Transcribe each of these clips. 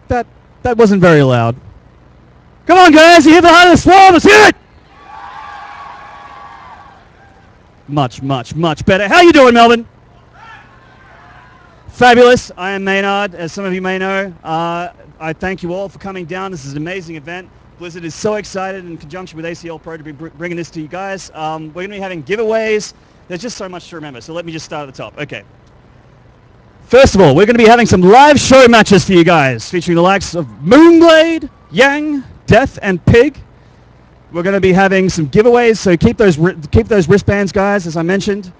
That wasn't very loud. Come on, guys, you hear the heart of the swarm? Let's hear it! Much, much, much better. How you doing, Melbourne? Fabulous. I am Maynarde, as some of you may know. I thank you all for coming down. This is an amazing event. Blizzard is so excited in conjunction with ACL Pro to be bringing this to you guys. We're going to be having giveaways. There's just so much to remember, so let me just start at the top. Okay. First of all, we're going to be having some live show matches for you guys, featuring the likes of Moonblade, Yang, Death, and Pig. We're going to be having some giveaways, so keep those wristbands, guys, as I mentioned.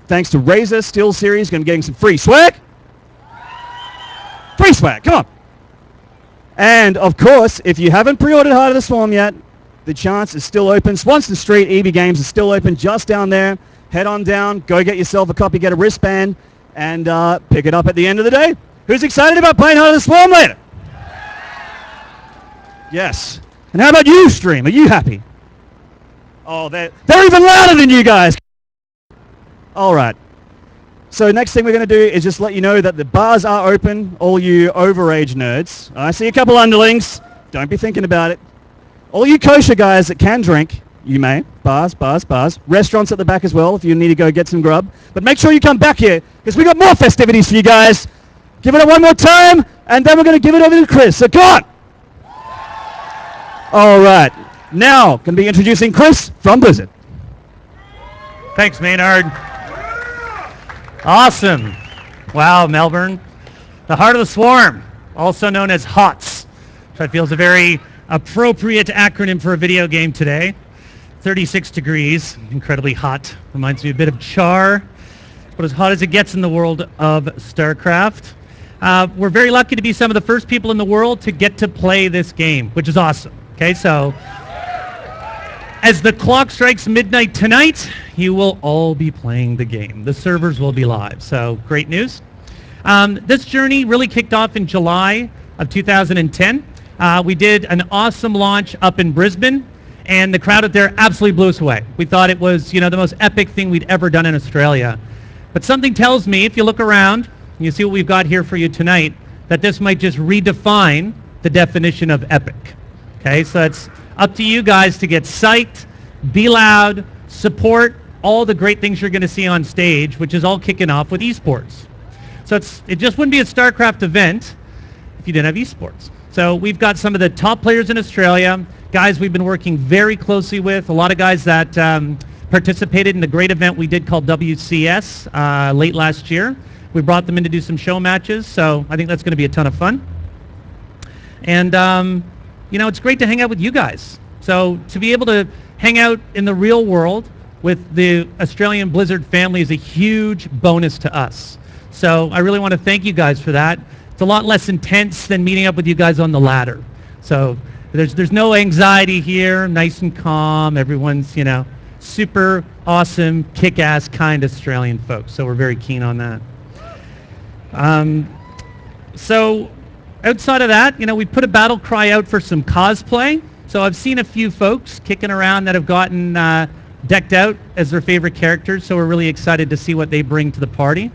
Thanks to Razer Steel Series, going to be getting some free swag. Free swag, come on. And, of course, if you haven't pre-ordered Heart of the Swarm yet, the chance is still open. Swanston Street, EB Games is still open just down there. Head on down, go get yourself a copy, get a wristband, and pick it up at the end of the day. Who's excited about playing Heart of the Swarm later? Yes. And how about you, Stream? Are you happy? Oh, they're even louder than you guys. All right. So next thing we're going to do is just let you know that the bars are open, all you overage nerds. I see a couple underlings. Don't be thinking about it. All you kosher guys that can drink, you may. Bars. Restaurants at the back as well if you need to go get some grub. But make sure you come back here because we got more festivities for you guys. Give it up one more time, and then we're going to give it over to Chris. So come on. All right. Now, going to be introducing Chris from Blizzard. Thanks, Maynard. Awesome. Wow, Melbourne. The Heart of the Swarm, also known as HOTS, which I feel is a very appropriate acronym for a video game today. 36 degrees, incredibly hot. Reminds me a bit of Char, but as hot as it gets in the world of StarCraft. We're very lucky to be some of the first people in the world to get to play this game, which is awesome. Okay, so as the clock strikes midnight tonight, you will all be playing the game. The servers will be live, so great news. This journey really kicked off in July of 2010. We did an awesome launch up in Brisbane, and the crowd out there absolutely blew us away. We thought it was, the most epic thing we'd ever done in Australia. But something tells me, if you look around, and you see what we've got here for you tonight, that this might just redefine the definition of epic. Okay, so it's up to you guys to get psyched, be loud, support all the great things you're going to see on stage, which is all kicking off with esports. So it just wouldn't be a StarCraft event if you didn't have esports. So we've got some of the top players in Australia, guys we've been working very closely with, a lot of guys that participated in the great event we did called WCS late last year. We brought them in to do some show matches, so I think that's going to be a ton of fun. And it's great to hang out with you guys. So to be able to hang out in the real world with the Australian Blizzard family is a huge bonus to us. So I really want to thank you guys for that. It's a lot less intense than meeting up with you guys on the ladder. So there's no anxiety here, nice and calm. Everyone's, super awesome, kick-ass, kind Australian folks. So we're very keen on that. So outside of that, we put a battle cry out for some cosplay. So I've seen a few folks kicking around that have gotten decked out as their favorite characters, so we're really excited to see what they bring to the party.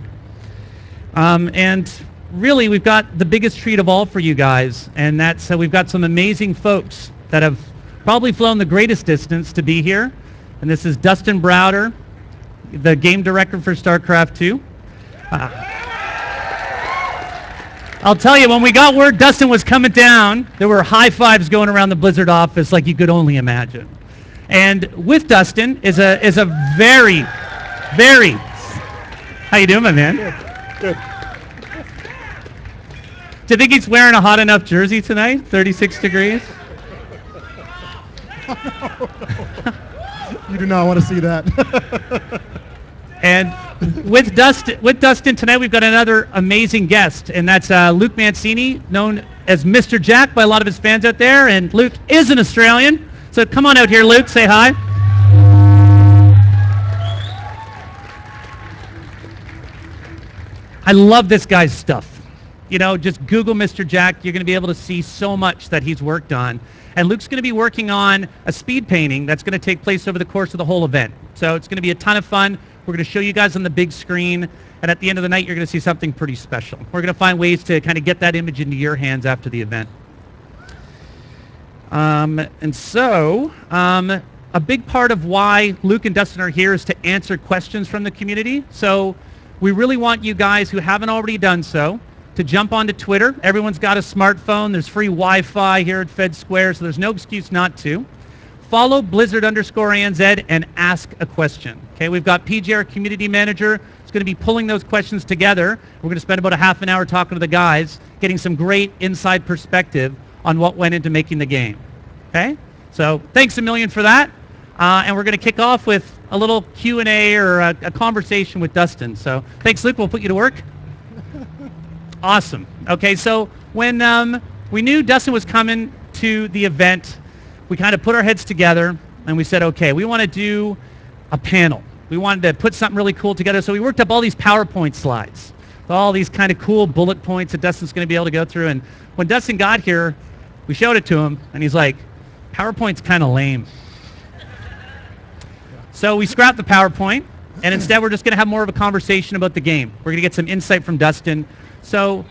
And really, we've got the biggest treat of all for you guys, and that's we've got some amazing folks that have probably flown the greatest distance to be here. And this is Dustin Browder, the game director for StarCraft 2. I'll tell you, when we got word Dustin was coming down, there were high fives going around the Blizzard office like you could only imagine. And with Dustin is a very, very, how you doing, my man? Good. Do you think he's wearing a hot enough jersey tonight? 36 degrees? No. You do not want to see that. And with Dustin tonight, we've got another amazing guest, and that's Luke Mancini, known as Mr. Jack by a lot of his fans out there. And Luke is an Australian, so come on out here, Luke. Say hi. I love this guy's stuff. just Google Mr. Jack. You're going to be able to see so much that he's worked on. And Luke's going to be working on a speed painting that's going to take place over the course of the whole event. So it's going to be a ton of fun. We're going to show you guys on the big screen. And at the end of the night, you're going to see something pretty special. We're going to find ways to kind of get that image into your hands after the event. A big part of why Luke and Dustin are here is to answer questions from the community. So we really want you guys who haven't already done so to jump onto Twitter. Everyone's got a smartphone. There's free Wi-Fi here at Fed Square, so there's no excuse not to. Follow Blizzard_ANZ and ask a question. Okay, we've got PJ, our community manager, who's going to be pulling those questions together. We're going to spend about a half an hour talking to the guys, getting some great inside perspective on what went into making the game. Okay, so thanks a million for that. And we're going to kick off with a little Q&A or a conversation with Dustin. So thanks, Luke. We'll put you to work. Awesome. Okay, so when we knew Dustin was coming to the event, we kind of put our heads together and we said, okay, we want to do a panel. We wanted to put something really cool together. So we worked up all these PowerPoint slides, all these kind of cool bullet points that Dustin's going to be able to go through. And when Dustin got here, we showed it to him, and he's like, PowerPoint's kind of lame. So we scrapped the PowerPoint, and instead we're just going to have more of a conversation about the game. We're going to get some insight from Dustin. So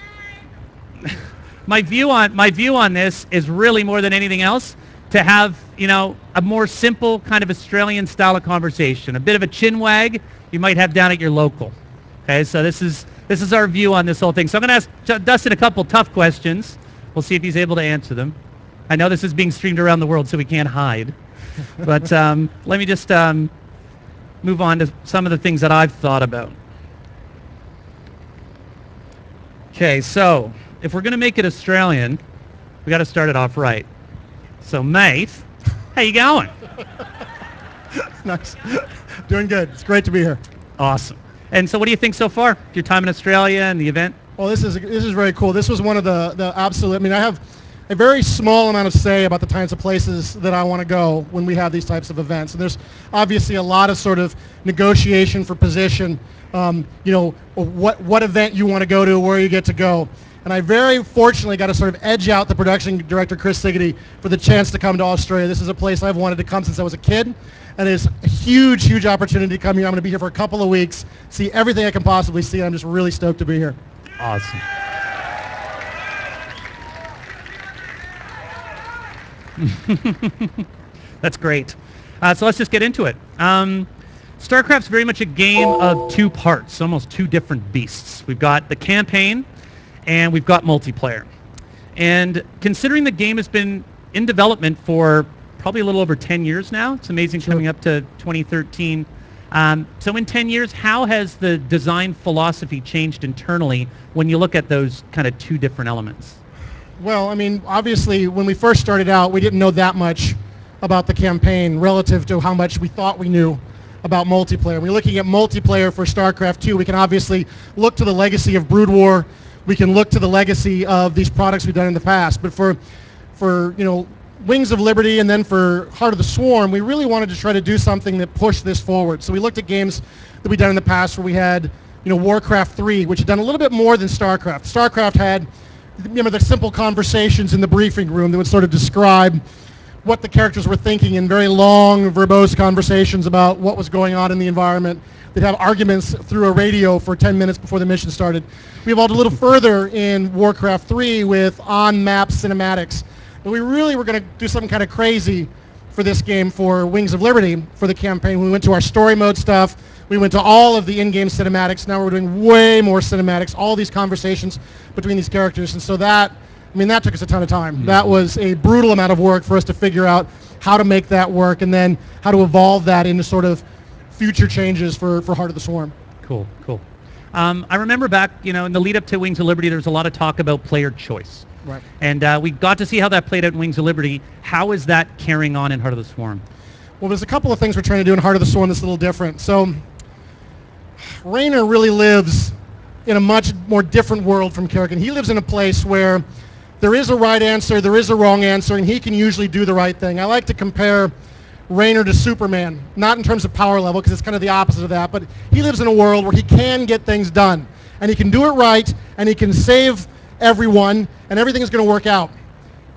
my view on this is really more than anything else to have, a more simple kind of Australian style of conversation, a bit of a chin wag you might have down at your local. Okay, so this is our view on this whole thing. So I'm going to ask Dustin a couple tough questions. We'll see if he's able to answer them. I know this is being streamed around the world, so we can't hide. But let me just move on to some of the things that I've thought about. Okay, so if we're going to make it Australian, we got to start it off right. So, mate, how you going? Nice. Doing good. It's great to be here. Awesome. And so what do you think so far? Your time in Australia and the event? Well, this is very cool. This was one of the absolute, I have a very small amount of say about the types of places that I want to go when we have these types of events. And there's obviously a lot of sort of negotiation for position, what event you want to go to, where you get to go. And I very fortunately got to sort of edge out the production director, Chris Siggety, for the chance to come to Australia. This is a place I've wanted to come since I was a kid. And it's a huge, huge opportunity to come here. I'm going to be here for a couple of weeks, see everything I can possibly see. I'm just really stoked to be here. Awesome. That's great. So let's just get into it. StarCraft's very much a game of two parts, almost two different beasts. We've got the campaign, and we've got multiplayer. And considering the game has been in development for probably a little over 10 years now, it's amazing coming up to 2013. So in 10 years, how has the design philosophy changed internally when you look at those kind of two different elements? Well, obviously, when we first started out, we didn't know that much about the campaign relative to how much we thought we knew about multiplayer. When we're looking at multiplayer for StarCraft 2, we can obviously look to the legacy of Brood War. We can look to the legacy of these products we've done in the past. But for Wings of Liberty and then for Heart of the Swarm, we really wanted to try to do something that pushed this forward. So we looked at games that we've done in the past where we had, Warcraft 3, which had done a little bit more than StarCraft. StarCraft had, the simple conversations in the briefing room that would sort of describe what the characters were thinking in very long, verbose conversations about what was going on in the environment. They'd have arguments through a radio for 10 minutes before the mission started. We evolved a little further in Warcraft 3 with on-map cinematics. But we really were going to do something kind of crazy for this game for Wings of Liberty for the campaign. We went to our story mode stuff. We went to all of the in-game cinematics. Now we're doing way more cinematics, all these conversations between these characters. And so that took us a ton of time. Mm-hmm. That was a brutal amount of work for us to figure out how to make that work and then how to evolve that into sort of future changes for Heart of the Swarm. Cool. I remember back, in the lead up to Wings of Liberty, there was a lot of talk about player choice. Right. And we got to see how that played out in Wings of Liberty. How is that carrying on in Heart of the Swarm? Well, there's a couple of things we're trying to do in Heart of the Swarm that's a little different. So Raynor really lives in a much more different world from Kerrigan. He lives in a place where there is a right answer, there is a wrong answer, and he can usually do the right thing. I like to compare Raynor to Superman, not in terms of power level, because it's kind of the opposite of that, but he lives in a world where he can get things done, and he can do it right, and he can save everyone, and everything is going to work out.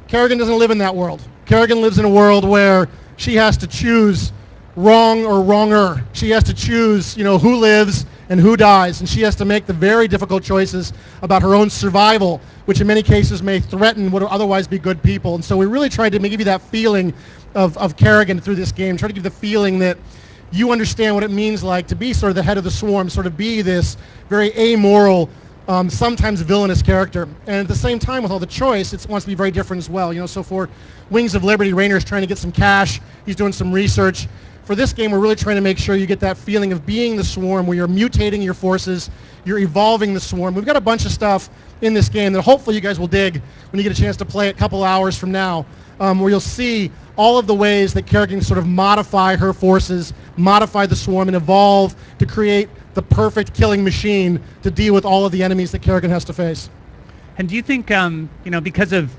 Kerrigan doesn't live in that world. Kerrigan lives in a world where she has to choose wrong or wronger. She has to choose, who lives and who dies, and she has to make the very difficult choices about her own survival, which in many cases may threaten what would otherwise be good people. And so we really tried to give you that feeling of Kerrigan through this game, try to give the feeling that you understand what it means like to be sort of the head of the swarm, sort of be this very amoral, sometimes villainous character. And at the same time, with all the choice, it wants to be very different as well. So for Wings of Liberty, Rayner's trying to get some cash. He's doing some research. For this game, we're really trying to make sure you get that feeling of being the swarm, where you're mutating your forces, you're evolving the swarm. We've got a bunch of stuff in this game that hopefully you guys will dig when you get a chance to play it a couple hours from now, where you'll see all of the ways that Kerrigan can sort of modify her forces, modify the swarm, and evolve to create the perfect killing machine to deal with all of the enemies that Kerrigan has to face. And do you think, because of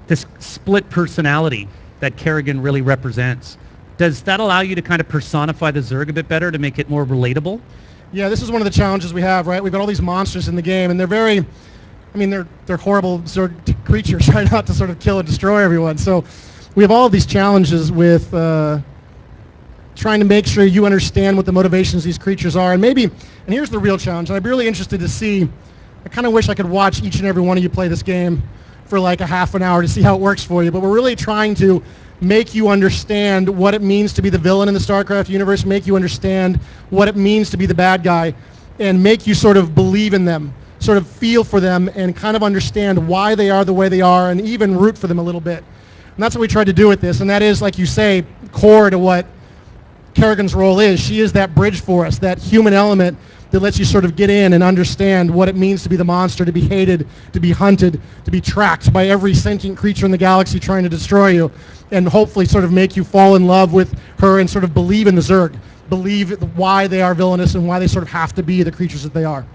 this split personality that Kerrigan really represents, does that allow you to kind of personify the Zerg a bit better to make it more relatable? Yeah, this is one of the challenges we have, right? We've got all these monsters in the game, and they're they're horrible Zerg creatures, trying not to sort of kill and destroy everyone. So we have all of these challenges with trying to make sure you understand what the motivations of these creatures are. And here's the real challenge, and I'd be really interested to see, I kind of wish I could watch each and every one of you play this game for like a half an hour to see how it works for you, but we're really trying to make you understand what it means to be the villain in the StarCraft universe, make you understand what it means to be the bad guy, and make you sort of believe in them, sort of feel for them, and kind of understand why they are the way they are, and even root for them a little bit. And that's what we tried to do with this, and that is, like you say, core to what Kerrigan's role is. She is that bridge for us, that human element that lets you sort of get in and understand what it means to be the monster, to be hated, to be hunted, to be tracked by every sentient creature in the galaxy trying to destroy you, and hopefully sort of make you fall in love with her and sort of believe in the Zerg, believe why they are villainous and why they sort of have to be the creatures that they are.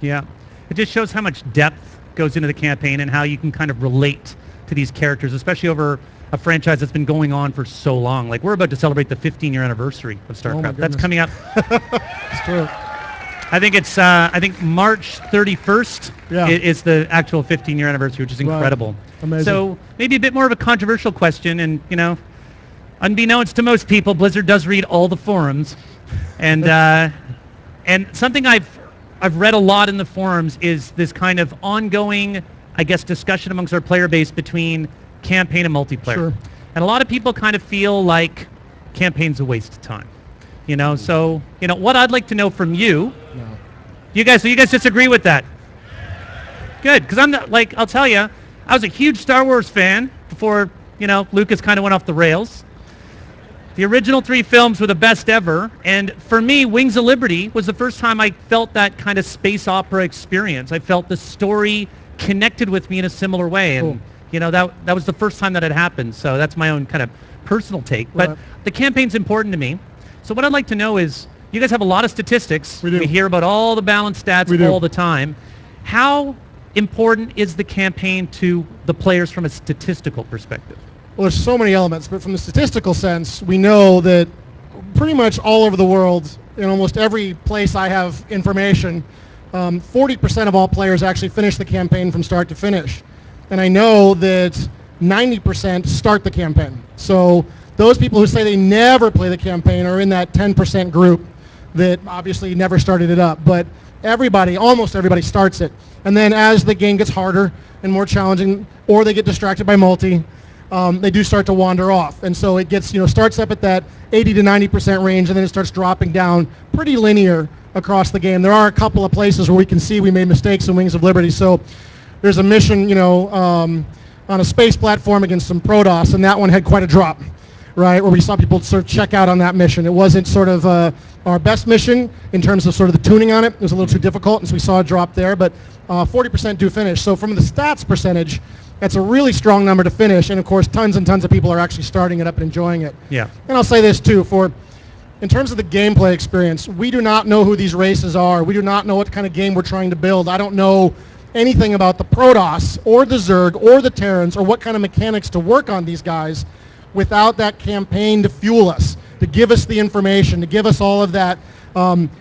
Yeah. It just shows how much depth goes into the campaign and how you can kind of relate to these characters, especially over a franchise that's been going on for so long. Like, we're about to celebrate the 15-year anniversary of StarCraft. That's coming up. It's true. I think it's March 31st is the actual 15-year anniversary, which is incredible. Right. Amazing. So maybe a bit more of a controversial question, and unbeknownst to most people, Blizzard does read all the forums, and something I've read a lot in the forums is this kind of ongoing, I guess, discussion amongst our player base between campaign and multiplayer. Sure. And a lot of people kind of feel like campaign's a waste of time. So what I'd like to know from you, you guys disagree with that? Good, because I'm not, I'll tell you, I was a huge Star Wars fan before, Lucas kind of went off the rails. The original 3 films were the best ever, and for me, Wings of Liberty was the first time I felt that kind of space opera experience. I felt the story connected with me in a similar way, and that was the first time that had happened. So that's my own kind of personal take. Right. But the campaign's important to me. So what I'd like to know is, you guys have a lot of statistics. We do. We hear about all the balance stats all the time. How important is the campaign to the players from a statistical perspective? Well, there's so many elements, but from the statistical sense, we know that pretty much all over the world, in almost every place I have information, 40% of all players actually finish the campaign from start to finish. And I know that 90% start the campaign. So those people who say they never play the campaign are in that 10% group that obviously never started it up. But almost everybody starts it. And then as the game gets harder and more challenging, or they get distracted by multi, they do start to wander off. And so it gets, starts up at that 80 to 90% range, and then it starts dropping down pretty linear across the game. There are a couple of places where we can see we made mistakes in Wings of Liberty. So there's a mission, on a space platform against some Protoss, and that one had quite a drop, right, where we saw people sort of check out on that mission. It wasn't sort of our best mission in terms of sort of the tuning on it. It was a little too difficult, and so we saw a drop there, but 40% do finish. So from the stats percentage, that's a really strong number to finish, and of course tons and tons of people are actually starting it up and enjoying it. Yeah. And I'll say this too, in terms of the gameplay experience, we do not know who these races are. We do not know what kind of game we're trying to build. I don't know anything about the Protoss or the Zerg or the Terrans or what kind of mechanics to work on these guys without that campaign to fuel us, to give us the information, to give us all of that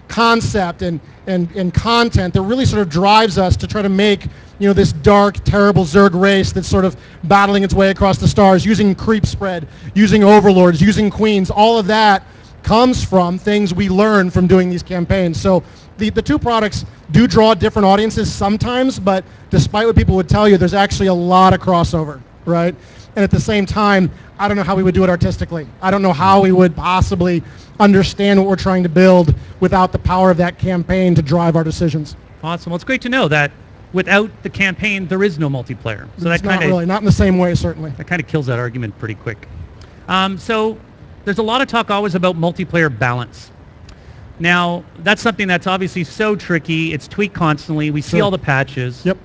concept and content that really sort of drives us to try to make this dark, terrible Zerg race that's sort of battling its way across the stars, using creep spread, using overlords, using queens. All of that comes from things we learn from doing these campaigns. So the two products do draw different audiences sometimes, but despite what people would tell you, there's actually a lot of crossover, right? And at the same time, I don't know how we would do it artistically. I don't know how we would possibly understand what we're trying to build without the power of that campaign to drive our decisions. Awesome. Well, it's great to know that without the campaign, there is no multiplayer. So it's not really, not in the same way, certainly. That kind of kills that argument pretty quick. So there's a lot of talk always about multiplayer balance. Now, that's something that's obviously so tricky. It's tweaked constantly. We see all the patches. Yep.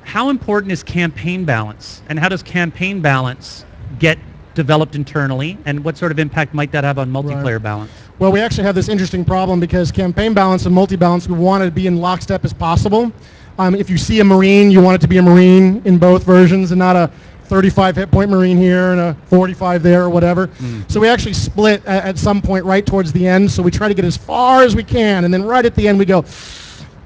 How important is campaign balance, and how does campaign balance get developed internally, and what sort of impact might that have on multiplayer balance? Well, we actually have this interesting problem because campaign balance and multi-balance, we want it to be in lockstep as possible. If you see a Marine, you want it to be a Marine in both versions and not a 35 hit point Marine here and a 45 there or whatever. So we actually split at some point right towards the end, so we try to get as far as we can, and then right at the end we go,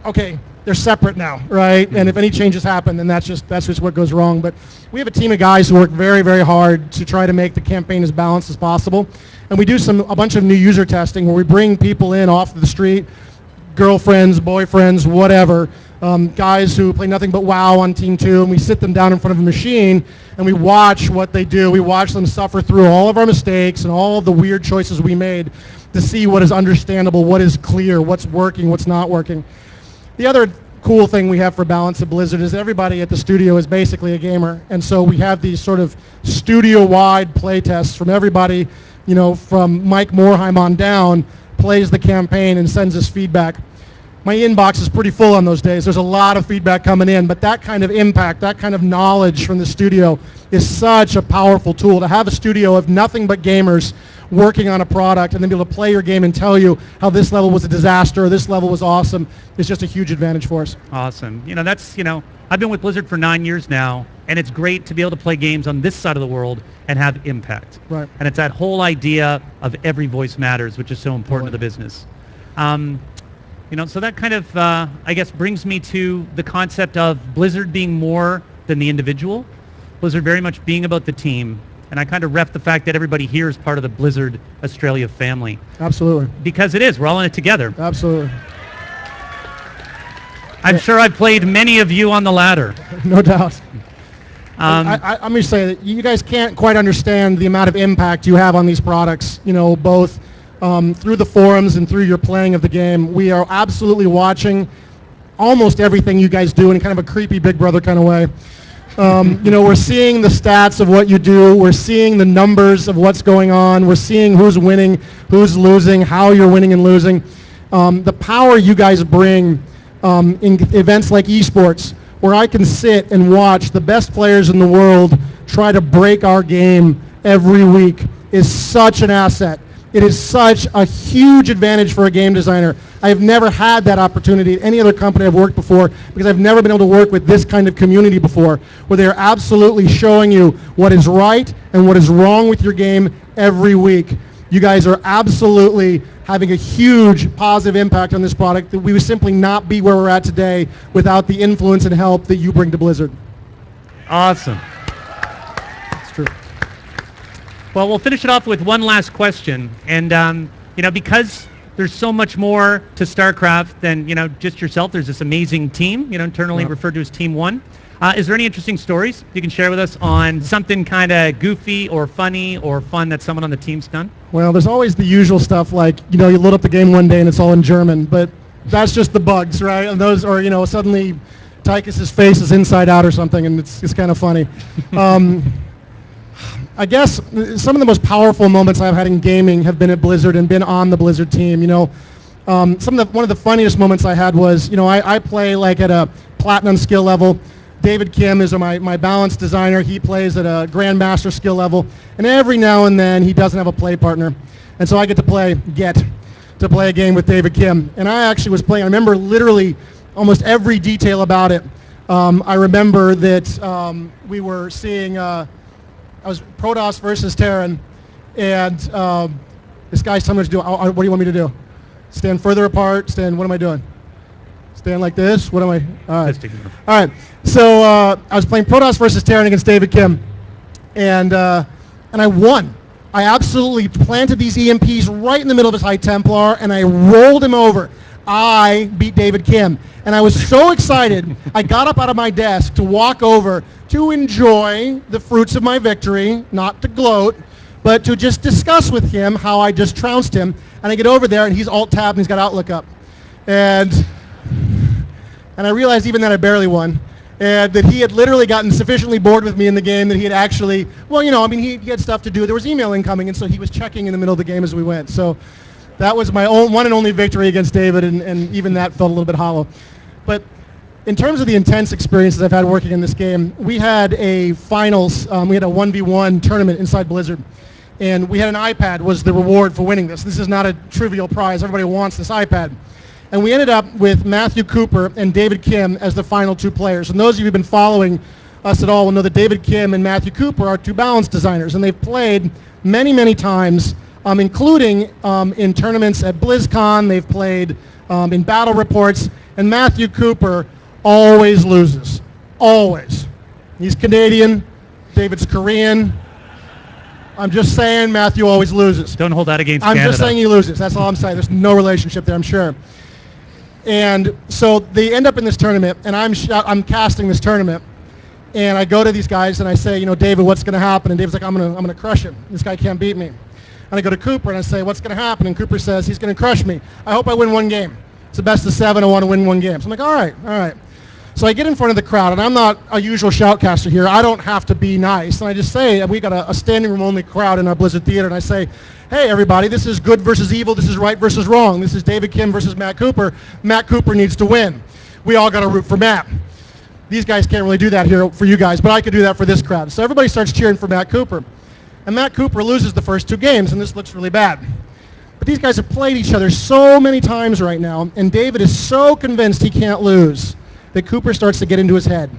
okay, they're separate now, right? And if any changes happen, then that's just what goes wrong. But we have a team of guys who work very, very hard to try to make the campaign as balanced as possible. And we do a bunch of new user testing where we bring people in off the street, girlfriends, boyfriends, whatever, guys who play nothing but WoW on Team 2, and we sit them down in front of a machine and we watch what they do. We watch them suffer through all of our mistakes and all of the weird choices we made to see what is understandable, what is clear, what's working, what's not working. The other cool thing we have for balance at Blizzard is everybody at the studio is basically a gamer, and so we have these sort of studio-wide play tests from everybody, from Mike Morheim on down, plays the campaign and sends us feedback. My inbox is pretty full on those days. There's a lot of feedback coming in, but that kind of impact, that kind of knowledge from the studio is such a powerful tool. To have a studio of nothing but gamers working on a product and then be able to play your game and tell you how this level was a disaster or this level was awesome is just a huge advantage for us. Awesome. I've been with Blizzard for 9 years now, and it's great to be able to play games on this side of the world and have impact. Right. And it's that whole idea of every voice matters, which is so important to the business. So that kind of, I guess, brings me to the concept of Blizzard being more than the individual. Blizzard very much being about the team. And I kind of ref the fact that everybody here is part of the Blizzard Australia family. Absolutely. Because it is. We're all in it together. Absolutely. I'm sure I've played many of you on the ladder. No doubt. I'm going to say that you guys can't quite understand the amount of impact you have on these products, both through the forums and through your playing of the game. We are absolutely watching almost everything you guys do in kind of a creepy Big Brother kind of way. We're seeing the stats of what you do. We're seeing the numbers of what's going on. We're seeing who's winning, who's losing, how you're winning and losing. The power you guys bring in events like esports, where I can sit and watch the best players in the world try to break our game every week, is such an asset. It is such a huge advantage for a game designer. I have never had that opportunity at any other company I've worked before because I've never been able to work with this kind of community before, where they're absolutely showing you what is right and what is wrong with your game every week. You guys are absolutely having a huge positive impact on this product that we would simply not be where we're at today without the influence and help that you bring to Blizzard. Awesome. That's true. Well, we'll finish it off with one last question. And, because there's so much more to StarCraft than, just yourself, there's this amazing team, internally referred to as Team 1. Is there any interesting stories you can share with us on something kind of goofy or funny or fun that someone on the team's done? Well, there's always the usual stuff like, you load up the game one day and it's all in German, but that's just the bugs, right? And those, or, suddenly Tychus's face is inside out or something, and it's kind of funny. I guess some of the most powerful moments I've had in gaming have been at Blizzard and been on the Blizzard team. One of the funniest moments I had was, I play like at a platinum skill level. David Kim is my balance designer. He plays at a grandmaster skill level, and every now and then he doesn't have a play partner, and so I get to play a game with David Kim. And I actually was playing. I remember literally almost every detail about it. I remember that we were seeing. I was Protoss versus Terran, and this guy's telling me what to do. What do you want me to do? Stand further apart. Stand, what am I doing? Stand like this. What am I? All right. All right. So I was playing Protoss versus Terran against David Kim, and I won. I absolutely planted these EMPs right in the middle of his High Templar, and I rolled him over. I beat David Kim, and I was so excited. I got up out of my desk to walk over to enjoy the fruits of my victory, not to gloat, but to just discuss with him how I just trounced him. And I get over there, and he's alt-tabbed, and he's got Outlook up. And I realized even that I barely won, and that he had literally gotten sufficiently bored with me in the game that he had actually, well, you know, I mean, he had stuff to do. There was email incoming, and so he was checking in the middle of the game as we went. So that was my one and only victory against David, and even that felt a little bit hollow. But in terms of the intense experiences I've had working in this game, we had a finals, we had a 1v1 tournament inside Blizzard, and we had an iPad was the reward for winning this. This is not a trivial prize. Everybody wants this iPad. And we ended up with Matthew Cooper and David Kim as the final two players. And those of you who've been following us at all will know that David Kim and Matthew Cooper are two balance designers, and they've played many, many times, including in tournaments at BlizzCon. They've played in battle reports, and Matthew Cooper always loses. Always. He's Canadian. David's Korean. I'm just saying Matthew always loses. Don't hold that against I'm Canada. just saying he loses. That's all I'm saying. There's no relationship there, I'm sure. And so they end up in this tournament, and I'm casting this tournament, and I go to these guys and I say, you know, David, what's going to happen? And David's like, I'm gonna crush him. This guy can't beat me. And I go to Cooper and I say, what's going to happen? And Cooper says, he's going to crush me. I hope I win one game. It's the best of 7. I want to win one game. So I'm like, all right. So I get in front of the crowd, and I'm not a usual shoutcaster here. I don't have to be nice. And I just say, we got a standing room only crowd in our Blizzard Theater, and I say, hey, everybody, this is good versus evil. This is right versus wrong. This is David Kim versus Matt Cooper. Matt Cooper needs to win. We all got to root for Matt. These guys can't really do that here for you guys, but I could do that for this crowd. So everybody starts cheering for Matt Cooper. And Matt Cooper loses the first 2 games, and this looks really bad. But these guys have played each other so many times right now, and David is so convinced he can't lose that Cooper starts to get into his head,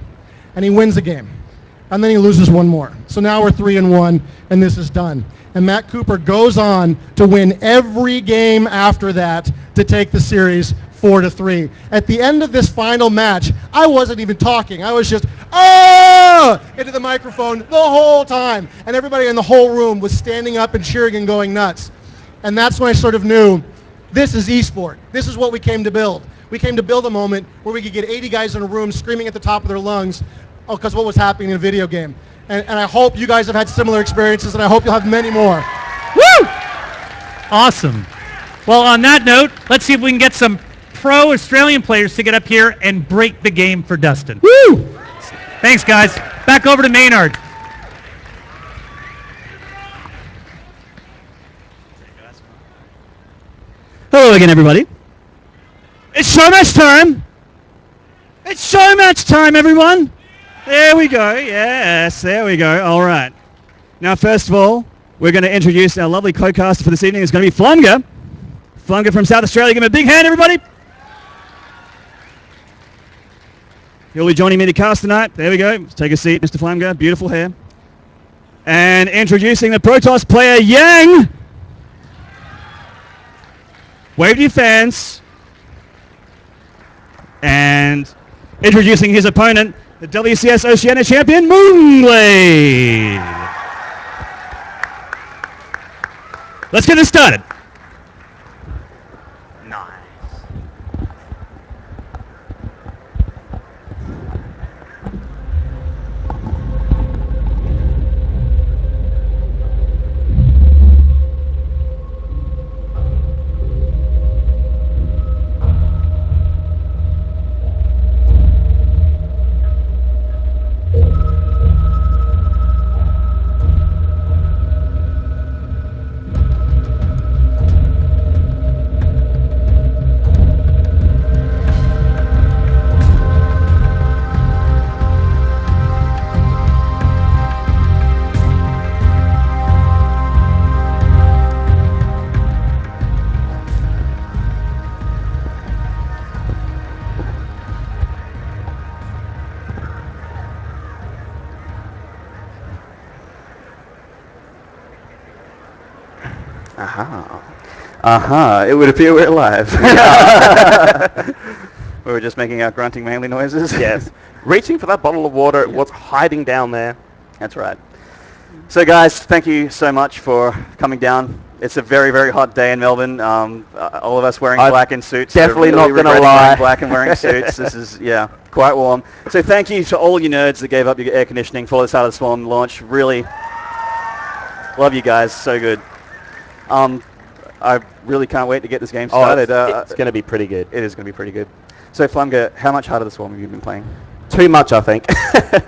and he wins the game. And then he loses one more. So now we're 3-1, and this is done. And Matt Cooper goes on to win every game after that to take the series 4-3. At the end of this final match, I wasn't even talking. I was just, into the microphone the whole time. And everybody in the whole room was standing up and cheering and going nuts. And that's when I sort of knew, this is esport. This is what we came to build. We came to build a moment where we could get 80 guys in a room screaming at the top of their lungs because what was happening in a video game. And I hope you guys have had similar experiences, and I hope you'll have many more. Woo! Awesome. Well, on that note, let's see if we can get some pro Australian players to get up here and break the game for Dustin. Woo! Thanks, guys. Back over to Maynarde. Hello again, everybody. It's show match time. It's show match time, everyone. There we go. Yes, there we go. All right. Now, first of all, we're going to introduce our lovely co-caster for this evening. It's going to be Flunga. Flunga from South Australia. Give him a big hand, everybody. He'll be joining me to cast tonight. There we go. Let's take a seat, Mr. Flunga. Beautiful hair. And introducing the Protoss player, Yang. Wave to your fans. And introducing his opponent, the WCS Oceania champion, Leigh. Let's get this started. Nice. It would appear we're live. We were just making our grunting manly noises. Yes. Reaching for that bottle of water, what's hiding down there. That's right. So guys, thank you so much for coming down. It's a very, very hot day in Melbourne. All of us wearing black in suits. Definitely really not going to lie. Black and wearing suits. This is, quite warm. So thank you to all you nerds that gave up your air conditioning for this Heart of the Swarm launch. Really love you guys. So good. I really can't wait to get this game started. It's going to be pretty good. It is going to be pretty good. So Flumga, how much Heart of the Swarm have you been playing? Too much, I think.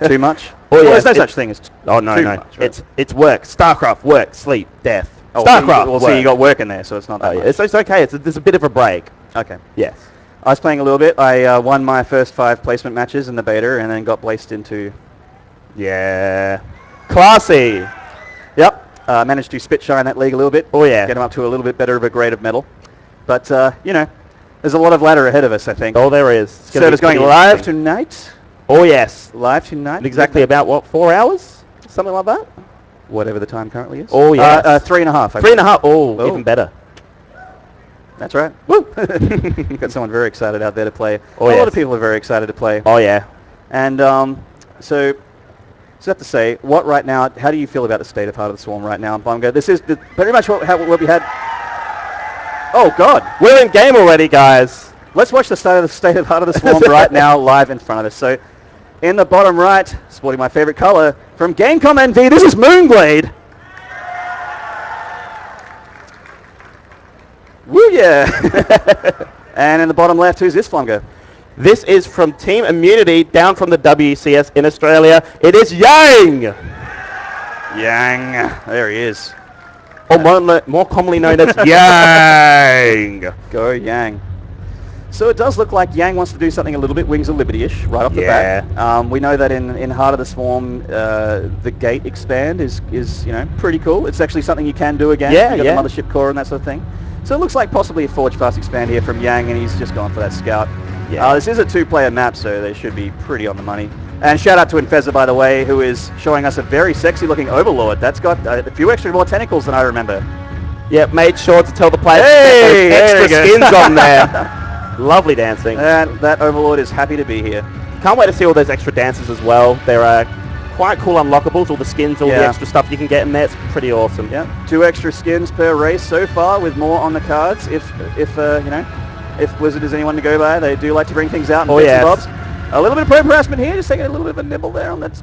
Too much? Oh, yeah. There's no such thing as no. much, right? It's work. StarCraft, work, sleep, death. Oh, StarCraft, well, so you got work in there, so it's not that much. Yeah. It's okay. There's a bit of a break. Okay. Yes. I was playing a little bit. I won my first 5 placement matches in the beta and then got placed into... Yeah. Classy. Yep. Managed to spit-shine that league a little bit. Oh, yeah. Get them up to a little bit better of a grade of medal. But, there's a lot of ladder ahead of us, I think. Oh, there is. Server's going live tonight. Oh, yes. Live tonight. Exactly about, 4 hours? Something like that? Whatever the time currently is. Oh, yeah. 3.5. 3.5. Oh, even better. That's right. Woo! Got someone very excited out there to play. Oh, a lot of people are very excited to play. Oh, yeah. And so I have to say, how do you feel about the state of Heart of the Swarm right now, Bongo? This is pretty much what we had. Oh, God. We're in game already, guys. Let's watch the state of Heart of the Swarm right now live in front of us. So in the bottom right, sporting my favorite color, from Gamecom NV, this is Moonglade. Woo, yeah. And in the bottom left, who's this, Flumga? This is from Team Immunity, down from the WCS in Australia. It is Yang! Yang. There he is. Or more commonly known as Yang. Go Yang. So it does look like Yang wants to do something a little bit Wings of Liberty-ish right off the bat. We know that in Heart of the Swarm, the gate expand is pretty cool. It's actually something you can do again. Yeah, you got the Mothership Core and that sort of thing. So it looks like possibly a Forge Fast expand here from Yang, and he's just gone for that Scout. Yeah. This is a 2-player map, so they should be pretty on the money. And shout out to Infeza, by the way, who is showing us a very sexy-looking Overlord. That's got a few more tentacles than I remember. Yeah, made sure to tell the players hey, extra skins on there. Lovely dancing. That Overlord is happy to be here. Can't wait to see all those extra dances as well. There are quite cool unlockables, all the skins, all the extra stuff you can get in there. It's pretty awesome. Yeah, 2 extra skins per race so far, with more on the cards. If Blizzard is anyone to go by, they do like to bring things out in bits and bobs. A little bit of pro harassment here, just taking a little bit of a nibble there on that.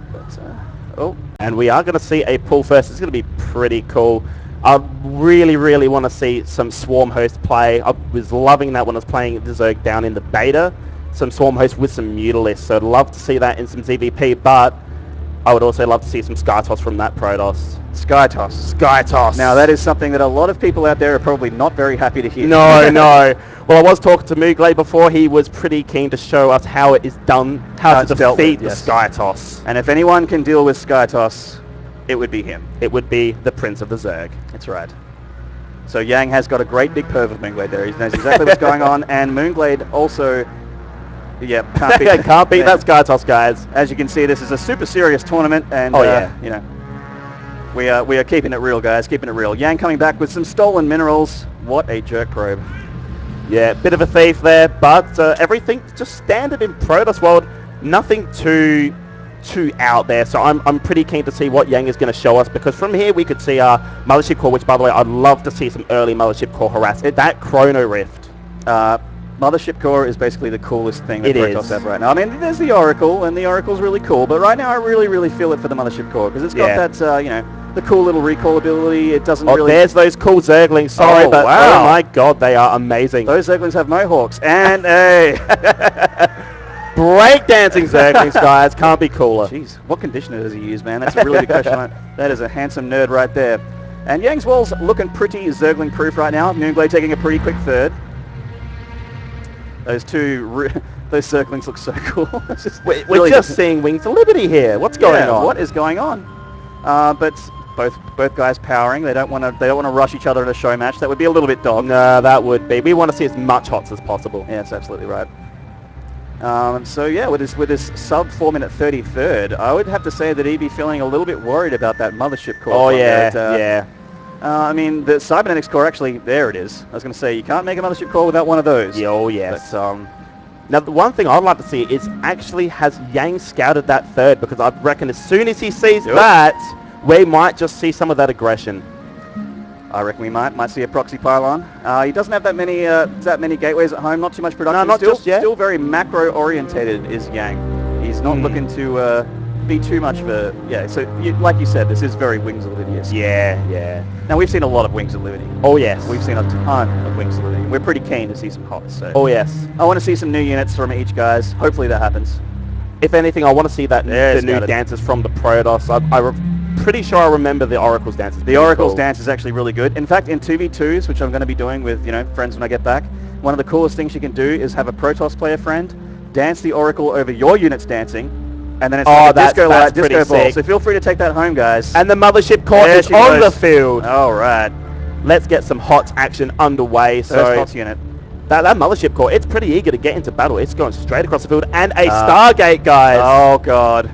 And we are going to see a pull first. It's going to be pretty cool. I really, really want to see some Swarm host play. I was loving that when I was playing the Zerg down in the beta. Some Swarm host with some Mutalisks. So I'd love to see that in some ZVP, but I would also love to see some Skytoss from that Protoss. Skytoss. Now that is something that a lot of people out there are probably not very happy to hear. No. Well, I was talking to Moonglade before. He was pretty keen to show us how it is done, how to defeat the Skytoss. And if anyone can deal with Skytoss, it would be him. It would be the Prince of the Zerg. That's right. So Yang has got a great big perv of Moonglade there. He knows exactly what's going on. And Moonglade also... Yeah, can't beat that Skytoss, guys. As you can see, this is a super serious tournament, and we are keeping it real, guys. Keeping it real. Yang coming back with some stolen minerals. What a jerk probe. Yeah, bit of a thief there, but everything just standard in Protoss world. Nothing too out there. So I'm pretty keen to see what Yang is going to show us, because from here we could see our Mothership Core, which by the way I'd love to see some early Mothership Core harass. That Chrono Rift. Mothership Core is basically the coolest thing that Protoss have right now. I mean, there's the Oracle, and the Oracle's really cool, but right now I really, really feel it for the Mothership Core, because it's got that, the cool little recall ability. It doesn't really... there's those cool Zerglings. Sorry, but oh my god, they are amazing. Those Zerglings have mohawks, and hey... Breakdancing Zerglings, guys. Can't be cooler. Jeez, what conditioner does he use, man? That's a really good question. That is a handsome nerd right there. And Yang's wall's looking pretty Zergling-proof right now. Moonglade taking a pretty quick third. Those Zerglings look so cool. We're just seeing Wings of Liberty here. What's going on? What is going on? But both guys powering. They don't want to rush each other in a show match. That would be a little bit dog. No, that would be. We want to see as much HOTS as possible. Yeah, that's absolutely right. So yeah, with this sub 4-minute 33rd, I would have to say that he'd be feeling a little bit worried about that Mothership Core. Oh yeah. I mean, the cybernetics core actually, there it is. I was going to say, you can't make a mothership core without one of those. Yeah, oh yes. But, now, the one thing I'd like to see is actually has Yang scouted that third, because I reckon as soon as he sees that, we might just see some of that aggression. I reckon we might see a proxy pylon. He doesn't have that many gateways at home, not too much production. No, not just yet. Still very macro orientated is Yang. He's not looking to be too much of a... Yeah, so like you said, this is very Wings of Liberty. Yeah. Now, we've seen a lot of Wings of Liberty. Oh, yes. We've seen a ton of Wings of Liberty. We're pretty keen to see some HOTS. So. Oh, yes. I want to see some new units from each, guys. Hopefully that happens. If anything, I want to see that the new dances from the Protoss. Pretty sure I remember the Oracle's dances. The Oracle's dance is actually really good. In fact, in 2v2s, which I'm going to be doing with friends when I get back, one of the coolest things you can do is have a Protoss player friend dance the Oracle over your units dancing, and then it's like a disco ball. So feel free to take that home, guys. And the mothership core is on the field. All right. Let's get some HOTS action underway. So HOTS unit. That mothership core, it's pretty eager to get into battle. It's going straight across the field. And a Stargate, guys. Oh, God.